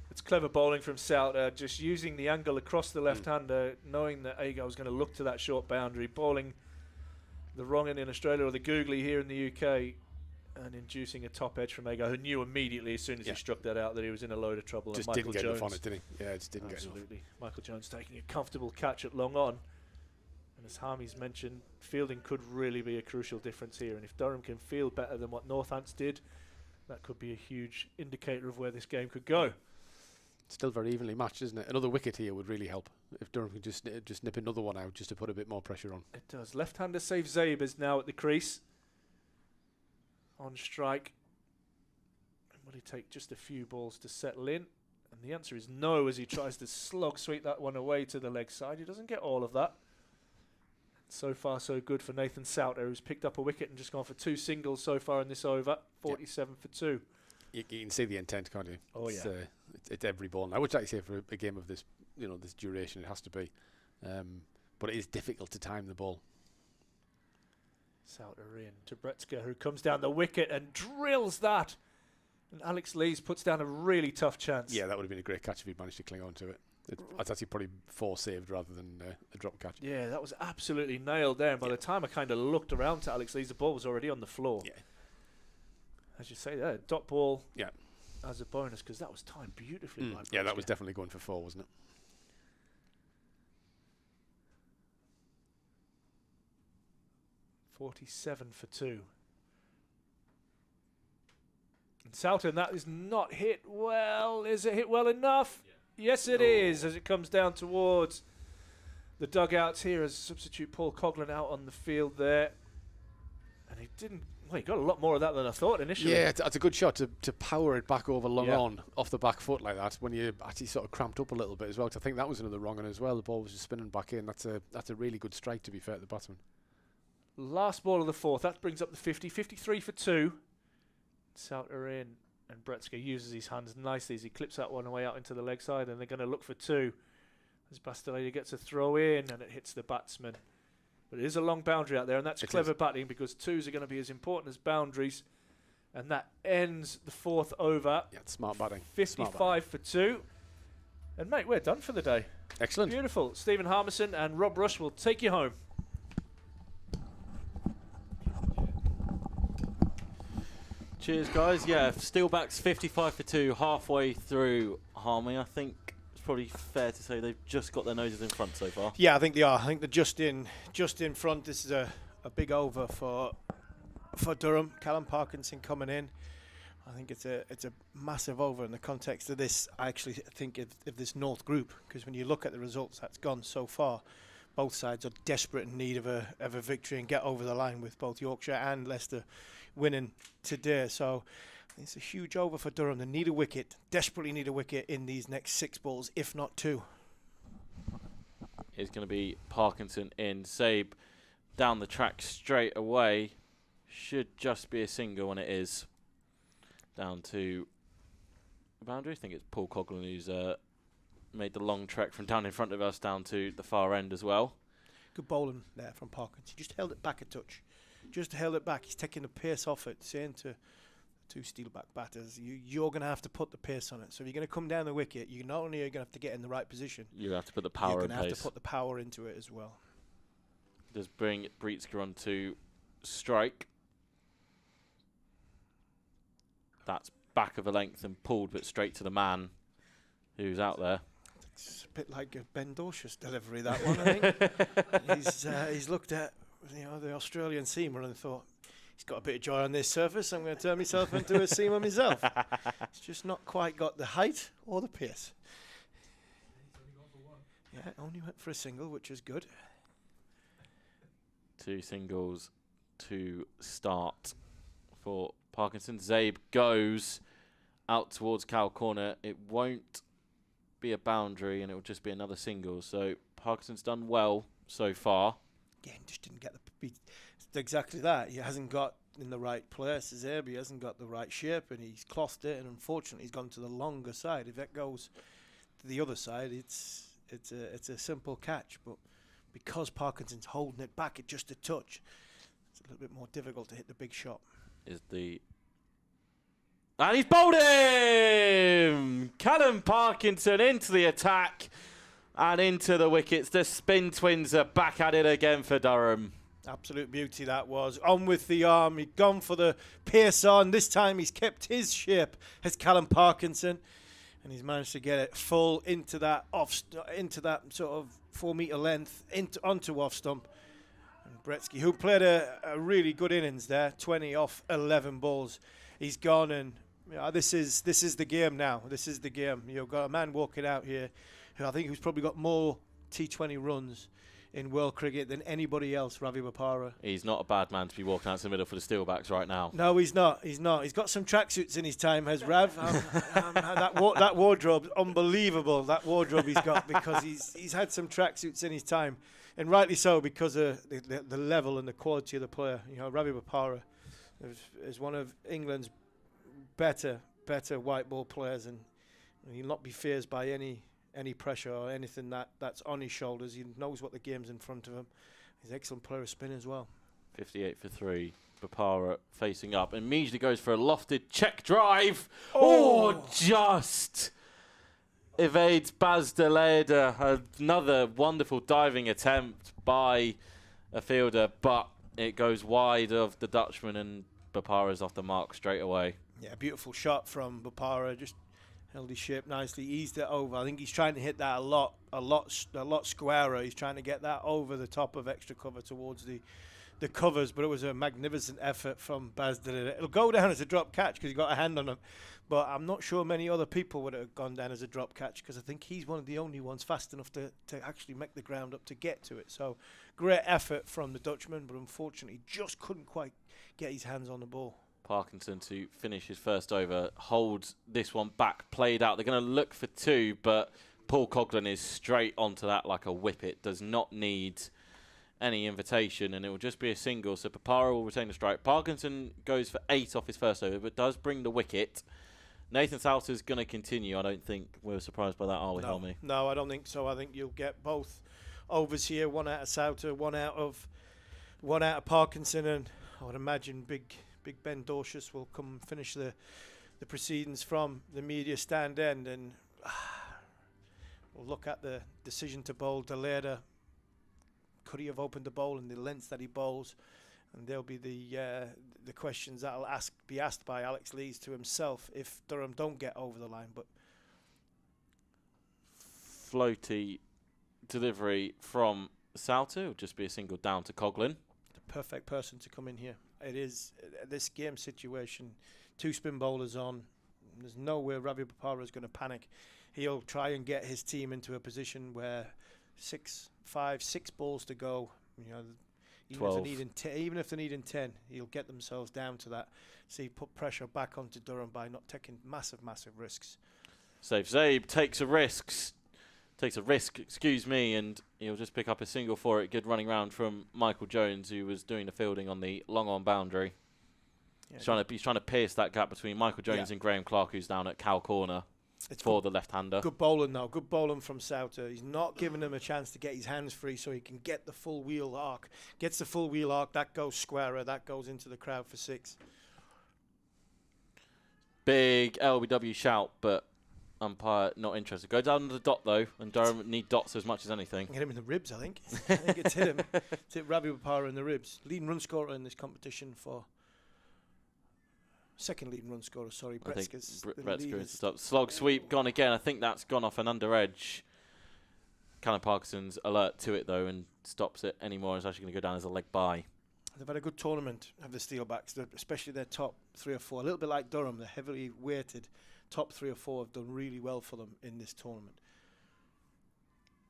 It's clever bowling from Souter, just using the angle across the left-hander, knowing that Agar was going to look to that short boundary, bowling the wrong end in Australia or the googly here in the UK, and inducing a top edge from Agar, who knew immediately as soon as he struck that out that he was in a load of trouble. Just and didn't Michael get Jones, enough on it, did he? Yeah, just didn't get enough. Absolutely. Michael Jones taking a comfortable catch at long on. And as Harmy's mentioned, fielding could really be a crucial difference here. And if Durham can field better than what Northants did, that could be a huge indicator of where this game could go. Still very evenly matched, isn't it? Another wicket here would really help if Durham could just nip another one out just to put a bit more pressure on. It does. Left-hander Saif Zaib is now at the crease. On strike. And will he take just a few balls to settle in? And the answer is no, as he tries to slog sweep that one away to the leg side. He doesn't get all of that. So far, so good for Nathan Souter, who's picked up a wicket and just gone for 2 singles so far in this over. 47 for 2. You can see the intent, can't you? Oh, it's, yeah. It's every ball now, which I say for a game of this, this duration, it has to be. But it is difficult to time the ball. Souter in to Bretzker, who comes down the wicket and drills that. And Alex Lees puts down a really tough chance. Yeah, that would have been a great catch if he'd managed to cling on to it. That's actually probably 4 saved rather than a drop catch. Yeah, that was absolutely nailed there. And by the time I kind of looked around to Alex Lees, the ball was already on the floor. Yeah. As you say there, dot ball Yeah. as a bonus, because that was timed beautifully by Yeah, that Bretzker. was definitely going for 4, wasn't it? .47 for 2. And Southern, that is not hit well. Is it hit well enough? Yeah. Yes, it is, as it comes down towards the dugouts here as substitute Paul Coughlin out on the field there. And he didn't... Well, he got a lot more of that than I thought initially. Yeah, that's a good shot to power it back over long on off the back foot like that when you actually sort of cramped up a little bit as well. 'Cause I think that was another wrong one as well. The ball was just spinning back in. That's a really good strike, to be fair to the batsman. Last ball of the 4th. That brings up the 50. 53 for 2. Souter in. And Bretzker uses his hands nicely as he clips that one away out into the leg side. And they're going to look for 2. As Bastilletti gets a throw in and it hits the batsman. But it is a long boundary out there, and that's clever batting because 2s are going to be as important as boundaries. And that ends the 4th over. Yeah, it's smart batting. 55 for 2. And, mate, we're done for the day. Excellent. Beautiful. Stephen Harmison and Rob Rush will take you home. Cheers, guys. Yeah, Steelbacks 55 for 2, halfway through. Harmy, I think it's probably fair to say they've just got their noses in front so far. Yeah, I think they are. I think they're just in front. This is a big over for Durham. Callum Parkinson coming in. I think it's a massive over in the context of this. I actually think of this North group, because when you look at the results that's gone so far, both sides are desperate in need of a victory and get over the line, with both Yorkshire and Leicester winning today. So it's a huge over for Durham. They need a wicket, desperately need a wicket in these next 6 balls, if not 2. It's going to be Parkinson in. Zaib down the track straight away. Should just be a single when it is. Down to the boundary. I think it's Paul Coughlin who's made the long trek from down in front of us down to the far end as well. Good bowling there from Parkinson. He just held it back a touch. Just held it back. He's taking the pace off it, saying to two Steelback batters, you're going to have to put the pace on it. So if you're going to come down the wicket, you not only are going to have to get in the right position, You have to put the power you're in going to have place. to put the power into it as well. Does bring Breetzker on to strike. That's back of a length and pulled, but straight to the man who's out there. It's a bit like a Ben Dorshus delivery, that one, I think. He's looked at the Australian seamer and thought, he's got a bit of joy on this surface, I'm going to turn myself into a seamer myself. It's just not quite got the height or the pace. Yeah, only went for a single, which is good. 2 singles to start for Parkinson. Zabe goes out towards cow corner. It won't be a boundary, and it will just be another single. So Parkinson's done well so far. Again, just didn't get it's exactly that. He hasn't got in the right place. Zabe, he hasn't got the right shape, and he's clothed it. And unfortunately, he's gone to the longer side. If that goes to the other side, it's a simple catch. But because Parkinson's holding it back at just a touch, it's a little bit more difficult to hit the big shot. And he's bowled him! Callum Parkinson into the attack and into the wickets. The spin twins are back at it again for Durham. Absolute beauty that was. On with the arm. He'd gone for the pace on. This time he's kept his shape as Callum Parkinson. And he's managed to get it full into that into that sort of 4 metre length onto off stump. And Bretsky, who played a really good innings there, 20 off 11 balls. He's gone, and this is the game now. This is the game. You've got a man walking out here who I think who's probably got more T20 runs in world cricket than anybody else, Ravi Bopara. He's not a bad man to be walking out to the middle for the Steelbacks right now. No, he's not. He's not. He's got some tracksuits in his time, has Rav. That wardrobe, unbelievable. That wardrobe he's got, because he's had some tracksuits in his time, and rightly so, because of the level and the quality of the player. Ravi Bopara is one of England's better white ball players, and he'll not be fazed by any pressure or anything that's on his shoulders. He knows what the game's in front of him. He's an excellent player of spin as well. 58 for 3. Bopara facing up. Immediately goes for a lofted check drive. Oh, just evades Baz de Leede. Another wonderful diving attempt by a fielder, but it goes wide of the Dutchman, and Bopara's off the mark straight away. Yeah, beautiful shot from Bopara. Just held his shape nicely, eased it over. I think he's trying to hit that a lot squarer. He's trying to get that over the top of extra cover towards the covers, but it was a magnificent effort from Baz de Leede. It'll go down as a drop catch because he got a hand on him, but I'm not sure many other people would have gone down as a drop catch, because I think he's one of the only ones fast enough to actually make the ground up to get to it. So great effort from the Dutchman, but unfortunately just couldn't quite get his hands on the ball. Parkinson to finish his first over, holds this one back, played out. They're going to look for 2, but Paul Coghlan is straight onto that like a whippet. Does not need any invitation, and it will just be a single. So Bopara will retain the strike. Parkinson goes for 8 off his first over, but does bring the wicket. Nathan Souter's going to continue. I don't think we're surprised by that, are we, Helmy? No, I don't think so. I think you'll get both overs here, one out of Souter, one out of Parkinson, and I would imagine Big Ben Dorshus will come finish the proceedings from the media stand end, and we'll look at the decision to bowl de Leede. Could he have opened the bowl in the lengths that he bowls? And there'll be the questions that'll be asked by Alex Lees to himself if Durham don't get over the line. But floaty delivery from Souter will just be a single down to Coghlan. The perfect person to come in here. It is this game situation. 2 spin bowlers on. There's no way Ravi Bopara is going to panic. He'll try and get his team into a position where 6 balls to go. Even if they're needing 10, he'll get themselves down to that. So he put pressure back onto Durham by not taking massive risks. Safe Zabe takes a risk, and he'll just pick up a single for it. Good running round from Michael Jones, who was doing the fielding on the long on boundary. Yeah, he's trying to pierce that gap between Michael Jones and Graham Clark, who's down at cow corner for the left-hander. Good bowling now. Good bowling from Souter. He's not giving him a chance to get his hands free so he can get the full wheel arc. Gets the full wheel arc. That goes squarer. That goes into the crowd for 6. Big LBW shout, but umpire not interested. Go down to the dot though, and Durham need dots as much as anything. Hit him in the ribs, I think. I think it's hit him. It's hit Ravi Bapara in the ribs. Leading run scorer in this competition for... Second leading run scorer, sorry. Bretzker's stop. Slog sweep gone again. I think that's gone off an under edge. Callum Parkinson's alert to it though and stops it anymore. It's actually going to go down as a leg bye. They've had a good tournament of the Steelbacks, especially their top 3 or 4. A little bit like Durham, the heavily weighted top 3 or 4 have done really well for them in this tournament.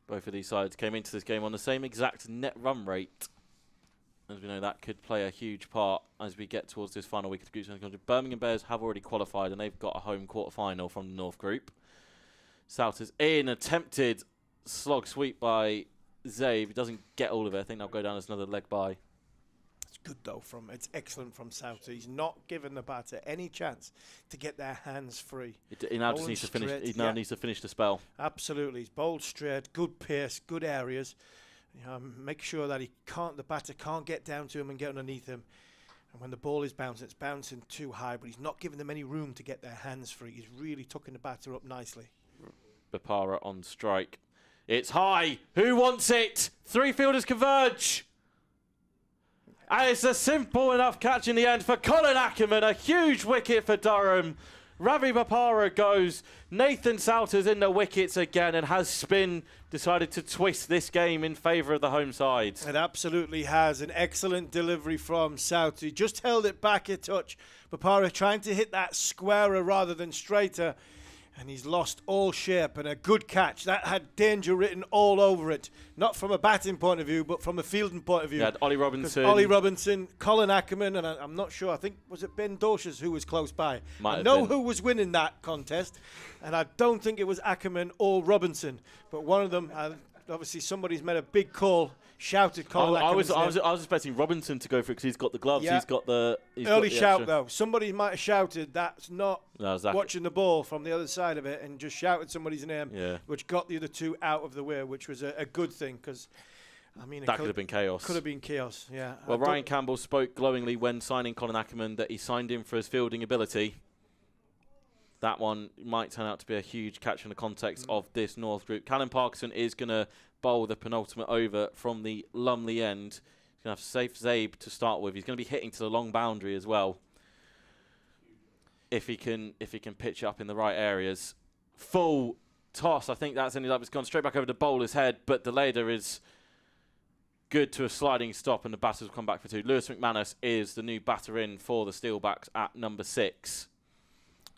Both of these sides came into this game on the same exact net run rate. As we know, that could play a huge part as we get towards this final week of the group. Birmingham Bears have already qualified and they've got a home quarter-final from the North Group. Souters in, attempted slog sweep by Zabe. He doesn't get all of it. I think they'll go down as another leg bye. It's good though. It's excellent from Souter. He's not given the batter any chance to get their hands free. He now just needs to finish. He now needs to finish the spell. Absolutely, he's bowled straight, good pace, good areas. Make sure that the batter can't get down to him and get underneath him. And when the ball is bouncing, it's bouncing too high, but he's not giving them any room to get their hands free. He's really tucking the batter up nicely. Bapara on strike. It's high. Who wants it? 3 fielders converge. And it's a simple enough catch in the end for Colin Ackerman. A huge wicket for Durham. Ravi Bapara goes. Nathan Souters in the wickets again and has decided to twist this game in favour of the home side. It absolutely has. An excellent delivery from Souter. He just held it back a touch. Bapara trying to hit that squarer rather than straighter. And he's lost all shape, and a good catch. That had danger written all over it. Not from a batting point of view, but from a fielding point of view. Yeah, Ollie Robinson, Colin Ackerman, and I'm not sure, I think, was it Ben Doshas who was close by? I know who was winning that contest, and I don't think it was Ackerman or Robinson. But one of them, obviously somebody's made a big call, shouted Colin Ackerman's name. I was expecting Robinson to go for it because he's got the gloves. Yeah. He's got the early shout extra. though. Somebody might have shouted. That's not watching the ball from the other side of it and just shouted somebody's name, which got the other 2 out of the way, which was a good thing because, I mean, that could have been chaos. Could have been chaos. Yeah. Well, Ryan Campbell spoke glowingly when signing Colin Ackerman that he signed him for his fielding ability. That one might turn out to be a huge catch in the context of this North Group. Callum Parkinson is going to bowl the penultimate over from the Lumley end. He's going to have safe Zabe to start with. He's going to be hitting to the long boundary as well. If he can pitch it up in the right areas. Full toss. I think that's ended up. It's gone straight back over the bowler's head, but the leader is good to a sliding stop, and the batters will come back for 2. Lewis McManus is the new batter in for the Steelbacks at number 6.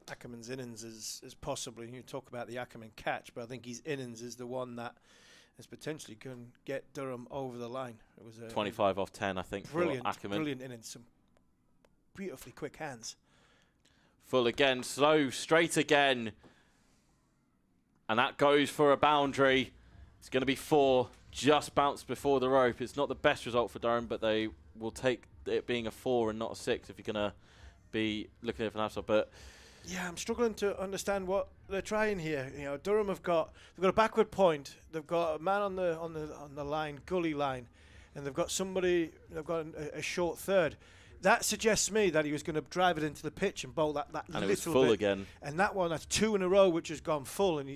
Ackerman's innings is possibly, you talk about the Ackerman catch, but I think his innings is the one that is potentially going to get Durham over the line. It was a 25 off 10, I think, brilliant, for Ackerman. Brilliant innings, some beautifully quick hands. Full again, slow, straight again. And that goes for a boundary. It's going to be 4, just bounced before the rope. It's not the best result for Durham, but they will take it being a 4 and not a 6 if you're going to be looking at it from outside. But yeah, I'm struggling to understand what they're trying here. You know, Durham they've got a backward point. They've got a man on the line, gully line, and they've got a short third. That suggests to me that he was going to drive it into the pitch and bowl that and little it was full bit. again. And that one, that's 2 in a row, which has gone full, and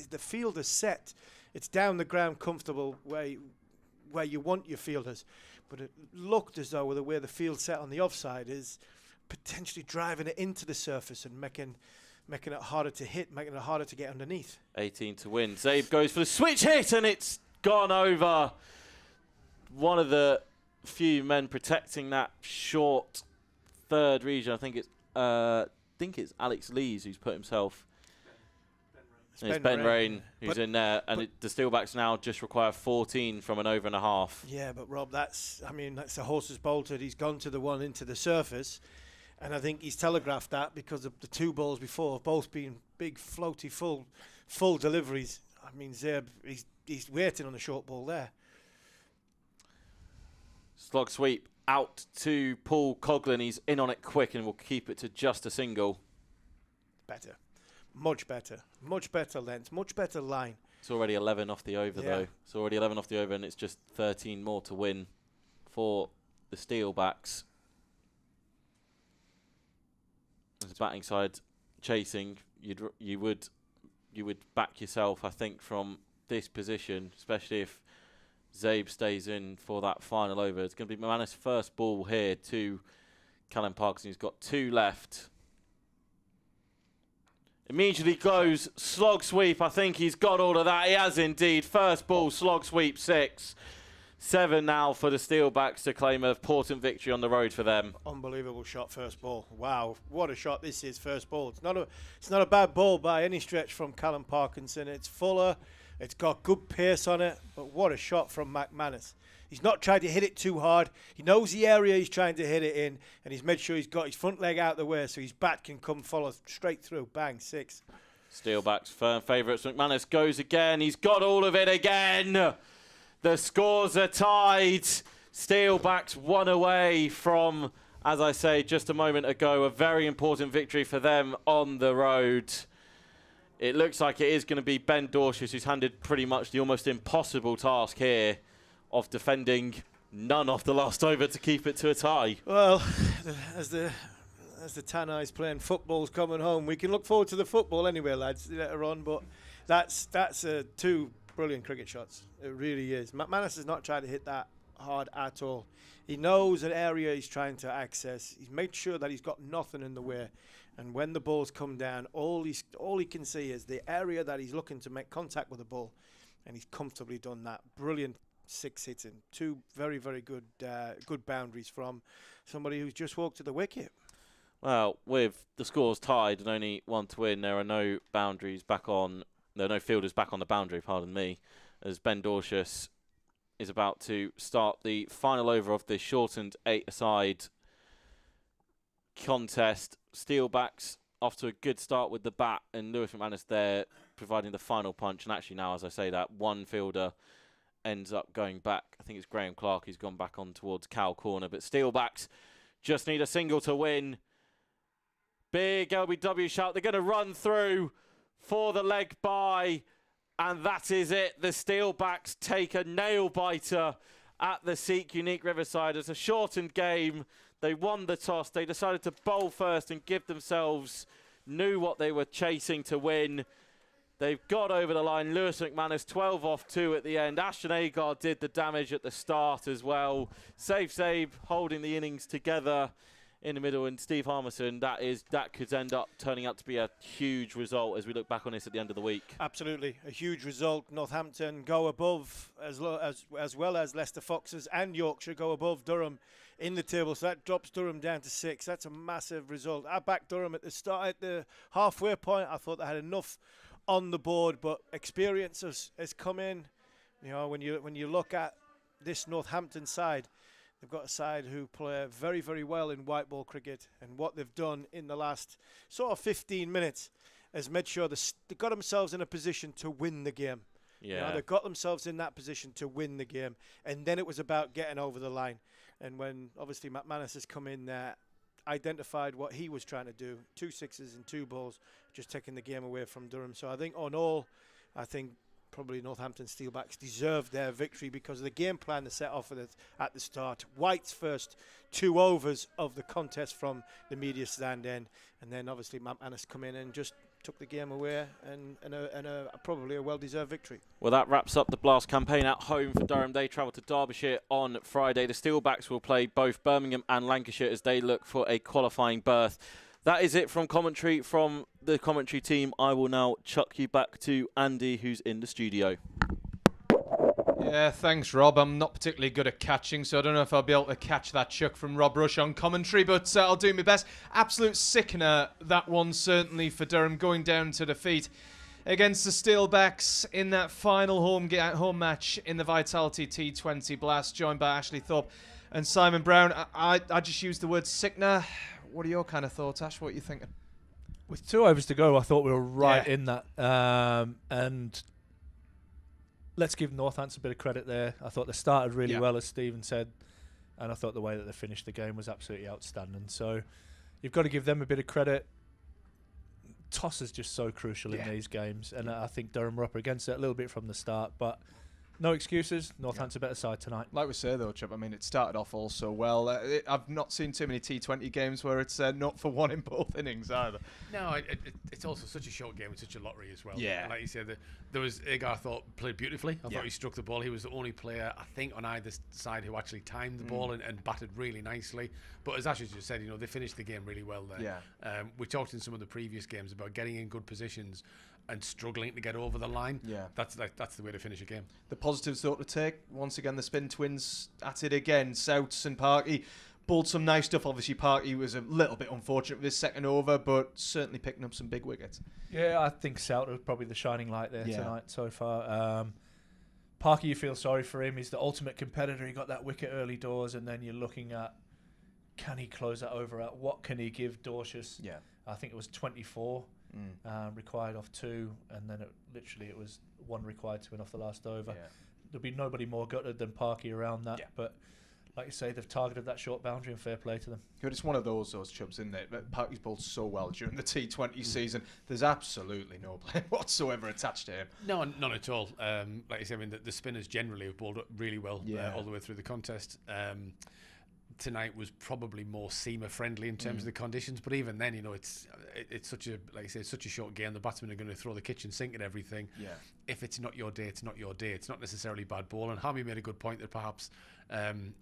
the field is set. It's down the ground, comfortable where you want your fielders. But it looked as though with the way the field set on the offside is potentially driving it into the surface and making it harder to hit, making it harder to get underneath. 18 to win. Zabe goes for the switch hit, and it's gone over. One of the few men protecting that short third region. I think it's Alex Lees who's put himself. It's Ben Rain who's in there, and the Steelbacks now just require 14 from an over and a half. Yeah, but Rob, that's the horse has bolted. He's gone to the one into the surface. And I think he's telegraphed that because of the 2 balls before have both been big, floaty, full deliveries. I mean, Zabe, he's waiting on the short ball there. Slog sweep out to Paul Coughlin. He's in on it quick and will keep it to just a single. Better. Much better. Much better length. Much better line. It's already 11 off the over, though. It's already 11 off the over, and it's just 13 more to win for the Steelbacks. The batting side chasing, you would back yourself, I think, from this position, especially if Zabe stays in for that final over. It's going to be McManus' first ball here to Callum Parkinson. He's got 2 left. Immediately goes slog sweep. I think he's got all of that. He has indeed. First ball, slog sweep, 6. 7 now for the Steelbacks to claim an important victory on the road for them. Unbelievable shot, first ball. Wow, what a shot this is, first ball. It's not a bad ball by any stretch from Callum Parkinson. It's fuller, it's got good pace on it, but what a shot from McManus. He's not tried to hit it too hard. He knows the area he's trying to hit it in, and he's made sure he's got his front leg out the way so his bat can come follow straight through. Bang, 6. Steelbacks firm favourites. McManus goes again. He's got all of it again. The scores are tied. Steelbacks 1 away from, as I say just a moment ago, a very important victory for them on the road. It looks like it is going to be Ben Dorshus who's handed pretty much the almost impossible task here of defending none off the last over to keep it to a tie. Well, as the Tannai's playing football's coming home, we can look forward to the football anyway, lads, later on, but that's 2 brilliant cricket shots. It really is. McManus has not tried to hit that hard at all. He knows an area he's trying to access. He's made sure that he's got nothing in the way. And when the balls come down, all he can see is the area that he's looking to make contact with the ball. And he's comfortably done that. Brilliant 6 hitting. 2 very, very good boundaries from somebody who's just walked to the wicket. Well, with the scores tied and only 1 to win, there are no boundaries back on. There are no fielders back on the boundary, pardon me, as Ben Dorshus is about to start the final over of this shortened 8-a-side contest. Steelbacks off to a good start with the bat, and Lewis McManus there providing the final punch. And actually now, as I say that, one fielder ends up going back. I think it's Graham Clark who's gone back on towards Cow Corner. But Steelbacks just need a single to win. Big LBW shout. They're going to run through for the leg bye, and that is it. The Steelbacks take a nail-biter at the Seek Unique Riverside. It's a shortened game. They won the toss. They decided to bowl first and give themselves, knew what they were chasing to win. They've got over the line. Lewis McManus 12 off 2 at the end. Ashton Agar did the damage at the start as well. Sabe holding the innings together in the middle, and Steve Harmison, that could end up turning out to be a huge result as we look back on this at the end of the week. Absolutely, a huge result. Northampton go above as well as Leicester Foxes and Yorkshire go above Durham in the table, so that drops Durham down to 6. That's a massive result. I backed Durham at the start, at the halfway point. I thought they had enough on the board, but experience has come in. You know, when you look at this Northampton side, they've got a side who play very, very well in white ball cricket, and what they've done in the last sort of 15 minutes has made sure they got themselves in a position to win the game. Yeah, you know, they got themselves in that position to win the game, and then it was about getting over the line. And when obviously McManus has come in there, identified what he was trying to do, 2 sixes and 2 balls, just taking the game away from Durham. So I think on all, probably Northampton Steelbacks deserved their victory because of the game plan they set off with at the start. White's first 2 overs of the contest from the media stand end, and then obviously McManus come in and just took the game away, and probably a well-deserved victory. Well, that wraps up the Blast campaign at home for Durham. They travel to Derbyshire on Friday. The Steelbacks will play both Birmingham and Lancashire as they look for a qualifying berth. That is it from commentary from the commentary team. I will now chuck you back to Andy, who's in the studio. Yeah, thanks, Rob. I'm not particularly good at catching, so I don't know if I'll be able to catch that chuck from Rob Rush on commentary, but I'll do my best. Absolute sickener, that one, certainly, for Durham, going down to defeat against the Steelbacks in that final home match in the Vitality T20 Blast, joined by Ashley Thorpe and Simon Brown. I just used the word sickener. What are your kind of thoughts, Ash? What are you thinking? With 2 overs to go, I thought we were right in that. And let's give Northampton a bit of credit there. I thought they started really well, as Stephen said, and I thought the way that they finished the game was absolutely outstanding. So you've got to give them a bit of credit. Toss is just so crucial in these games, and I think Durham were up against it a little bit from the start, but no excuses. Northampton's a better side tonight. Like we say though, Chubb, I mean, it started off all so well. I've not seen too many T20 games where it's not for one in both innings either. No, it's also such a short game and such a lottery as well. Yeah. And like you said, there was Agar, I thought, played beautifully. I Yeah. thought he struck the ball. He was the only player, I think, on either side who actually timed the ball and batted really nicely. But as Ashley just said, they finished the game really well there. Yeah. We talked in some of the previous games about getting in good positions and struggling to get over the line. Yeah. That's the way to finish a game. The positives though to take, once again, the spin twins at it again. Souts and Parky bowled some nice stuff. Obviously, Parky was a little bit unfortunate with his second over, but certainly picking up some big wickets. Yeah, I think Souter was probably the shining light there Yeah. tonight so far. Parker, you feel sorry for him. He's the ultimate competitor. He got that wicket early doors, and then you're looking at, can he close that over out? What can he give Dorcius? Yeah. I think it was 24 required off 2, and then it was 1 required to win off the last over. Yeah. There'll be nobody more gutted than Parky around that. Yeah. But like you say, they've targeted that short boundary, and fair play to them. But it's one of those Chubbs, isn't it? But Parky's bowled so well during the T20 season. There's absolutely no blame whatsoever attached to him. No, none at all. Like I said, I mean, the spinners generally have bowled really well all the way through the contest. Tonight was probably more seamer friendly in terms of the conditions, but even then, it's such a, like I say, it's such a short game. The batsmen are going to throw the kitchen sink at everything. Yeah. If it's not your day, it's not your day. It's not necessarily bad ball. And Harmy made a good point that perhaps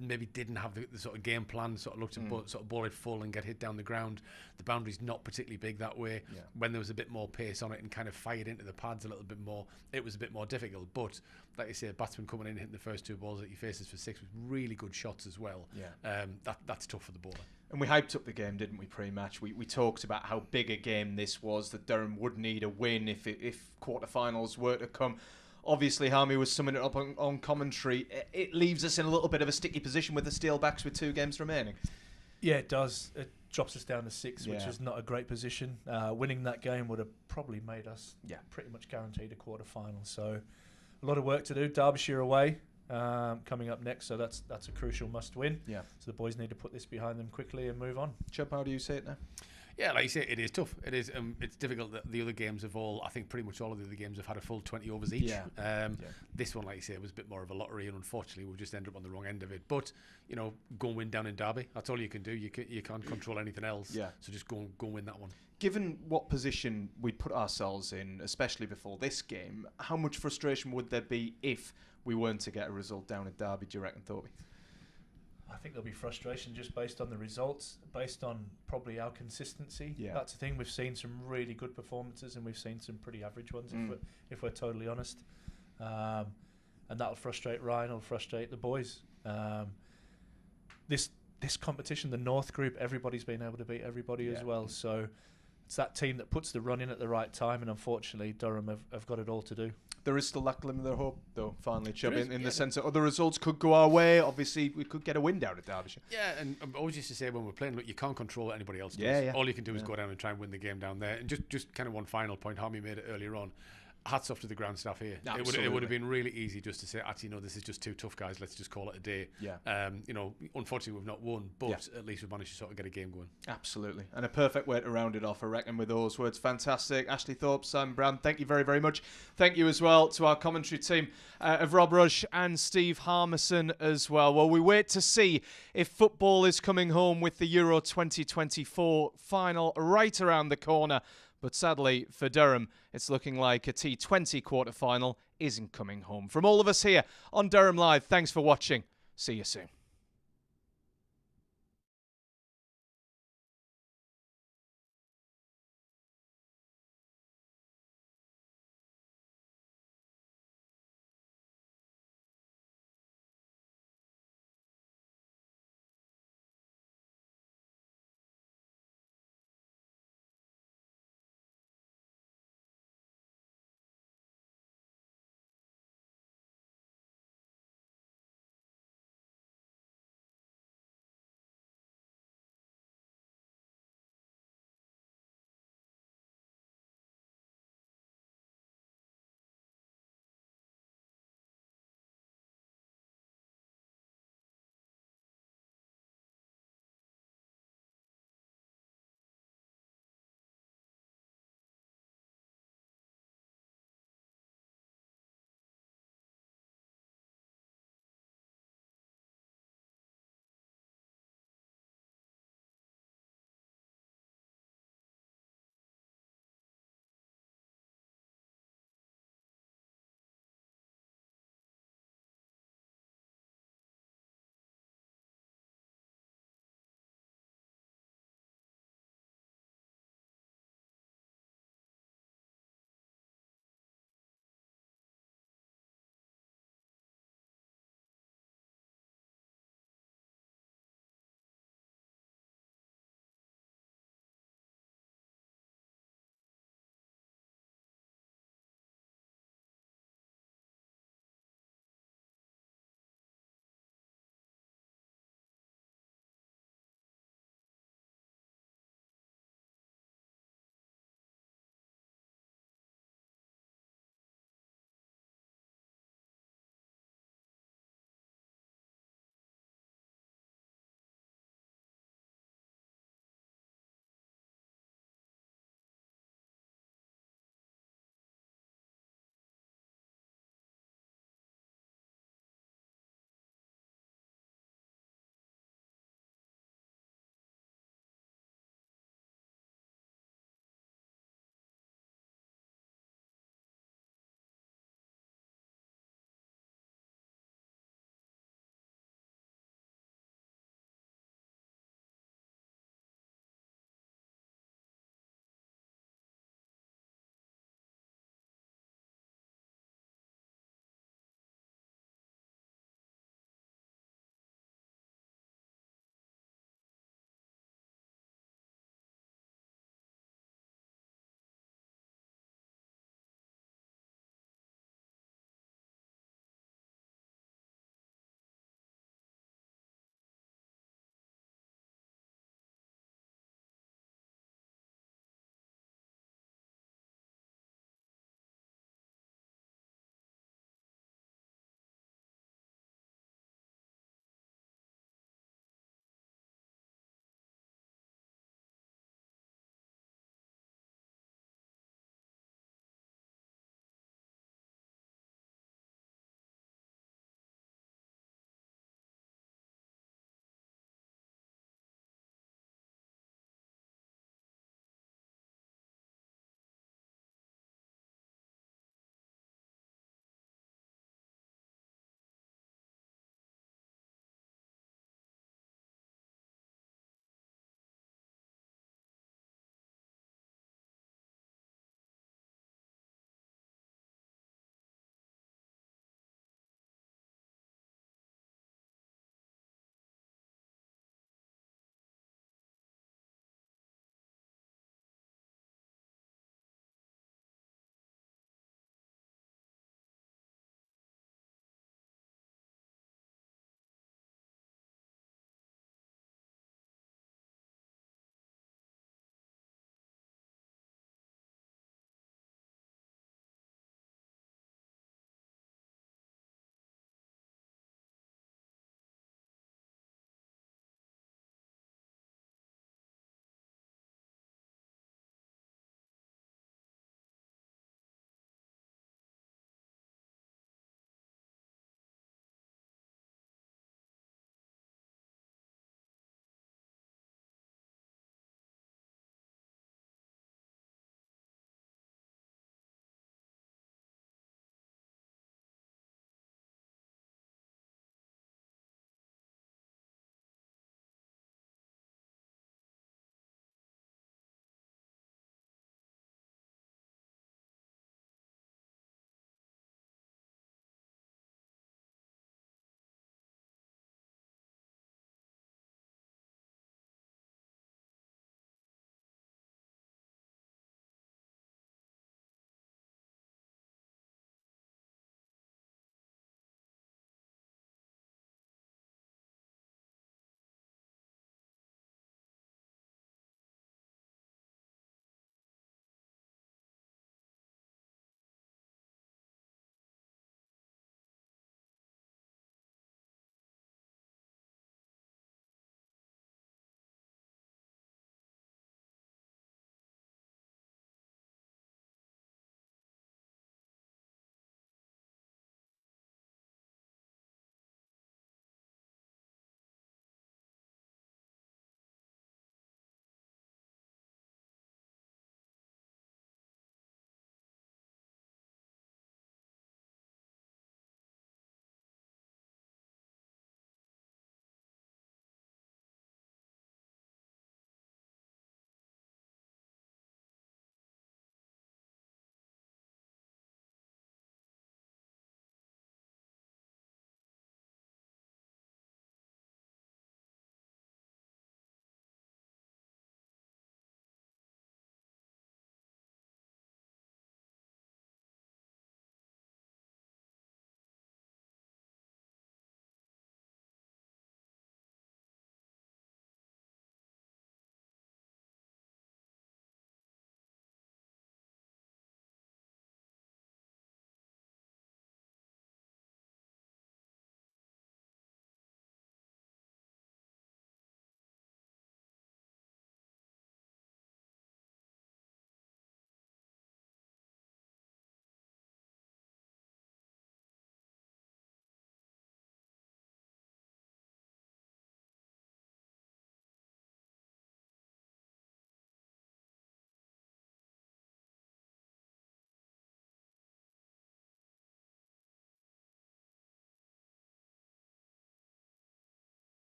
maybe didn't have the sort of game plan. Sort of looked to sort of ball it full and get hit down the ground. The boundary's not particularly big that way. Yeah. When there was a bit more pace on it and kind of fired into the pads a little bit more, it was a bit more difficult. But like you say, a batsman coming in hitting the first 2 balls that he faces for 6 with really good shots as well. Yeah. That's tough for the bowler. And we hyped up the game, didn't we, pre-match? We talked about how big a game this was, that Durham would need a win if quarterfinals were to come. Obviously, Harmy was summing it up on commentary. It leaves us in a little bit of a sticky position with the Steelbacks with 2 games remaining. Yeah, it does. It drops us down to 6, which Yeah. is not a great position. Winning that game would have probably made us Yeah. pretty much guaranteed a quarter-final. So a lot of work to do. Derbyshire away coming up next, so that's a crucial must-win. Yeah. So the boys need to put this behind them quickly and move on. Chubb, how do you say it now? Yeah, like you say, it is tough. It is. It's difficult that the other games have all, I think pretty much all of the other games have had a full 20 overs each. Yeah. This one, like you say, was a bit more of a lottery, and unfortunately we've just ended up on the wrong end of it. But, go and win down in Derby. That's all you can do. You can't control anything else. Yeah. So just go and win that one. Given what position we'd put ourselves in, especially before this game, how much frustration would there be if we weren't to get a result down at Derby, do you reckon, Thorby? I think there'll be frustration just based on the results, based on probably our consistency. Yeah. That's the thing. We've seen some really good performances and we've seen some pretty average ones, if we're totally honest. And that'll frustrate Ryan, it'll frustrate the boys. This competition, the North group, everybody's been able to beat everybody as well. So it's that team that puts the run in at the right time, and unfortunately Durham have got it all to do. There is still that glimmer of hope, though, finally, Chubb, There is, in yeah. the sense that other results could go our way. Obviously, we could get a win down at Derbyshire. Yeah, and I always used to say when we're playing, look, you can't control what anybody else does. Yeah. All you can do is go down and try and win the game down there. And just kind of one final point, Harmy made it earlier on. Hats off to the ground staff here. It would have been really easy just to say, actually, no, this is just too tough, guys. Let's just call it a day. Yeah. Unfortunately, we've not won, but at least we've managed to sort of get a game going. Absolutely. And a perfect way to round it off, I reckon, with those words. Fantastic. Ashley Thorpe, Simon Brown, thank you very, very much. Thank you as well to our commentary team of Rob Rush and Steve Harmison as well. Well, we wait to see if football is coming home with the Euro 2024 final right around the corner. But sadly for Durham, it's looking like a T20 quarter-final isn't coming home. From all of us here on Durham Live, thanks for watching. See you soon.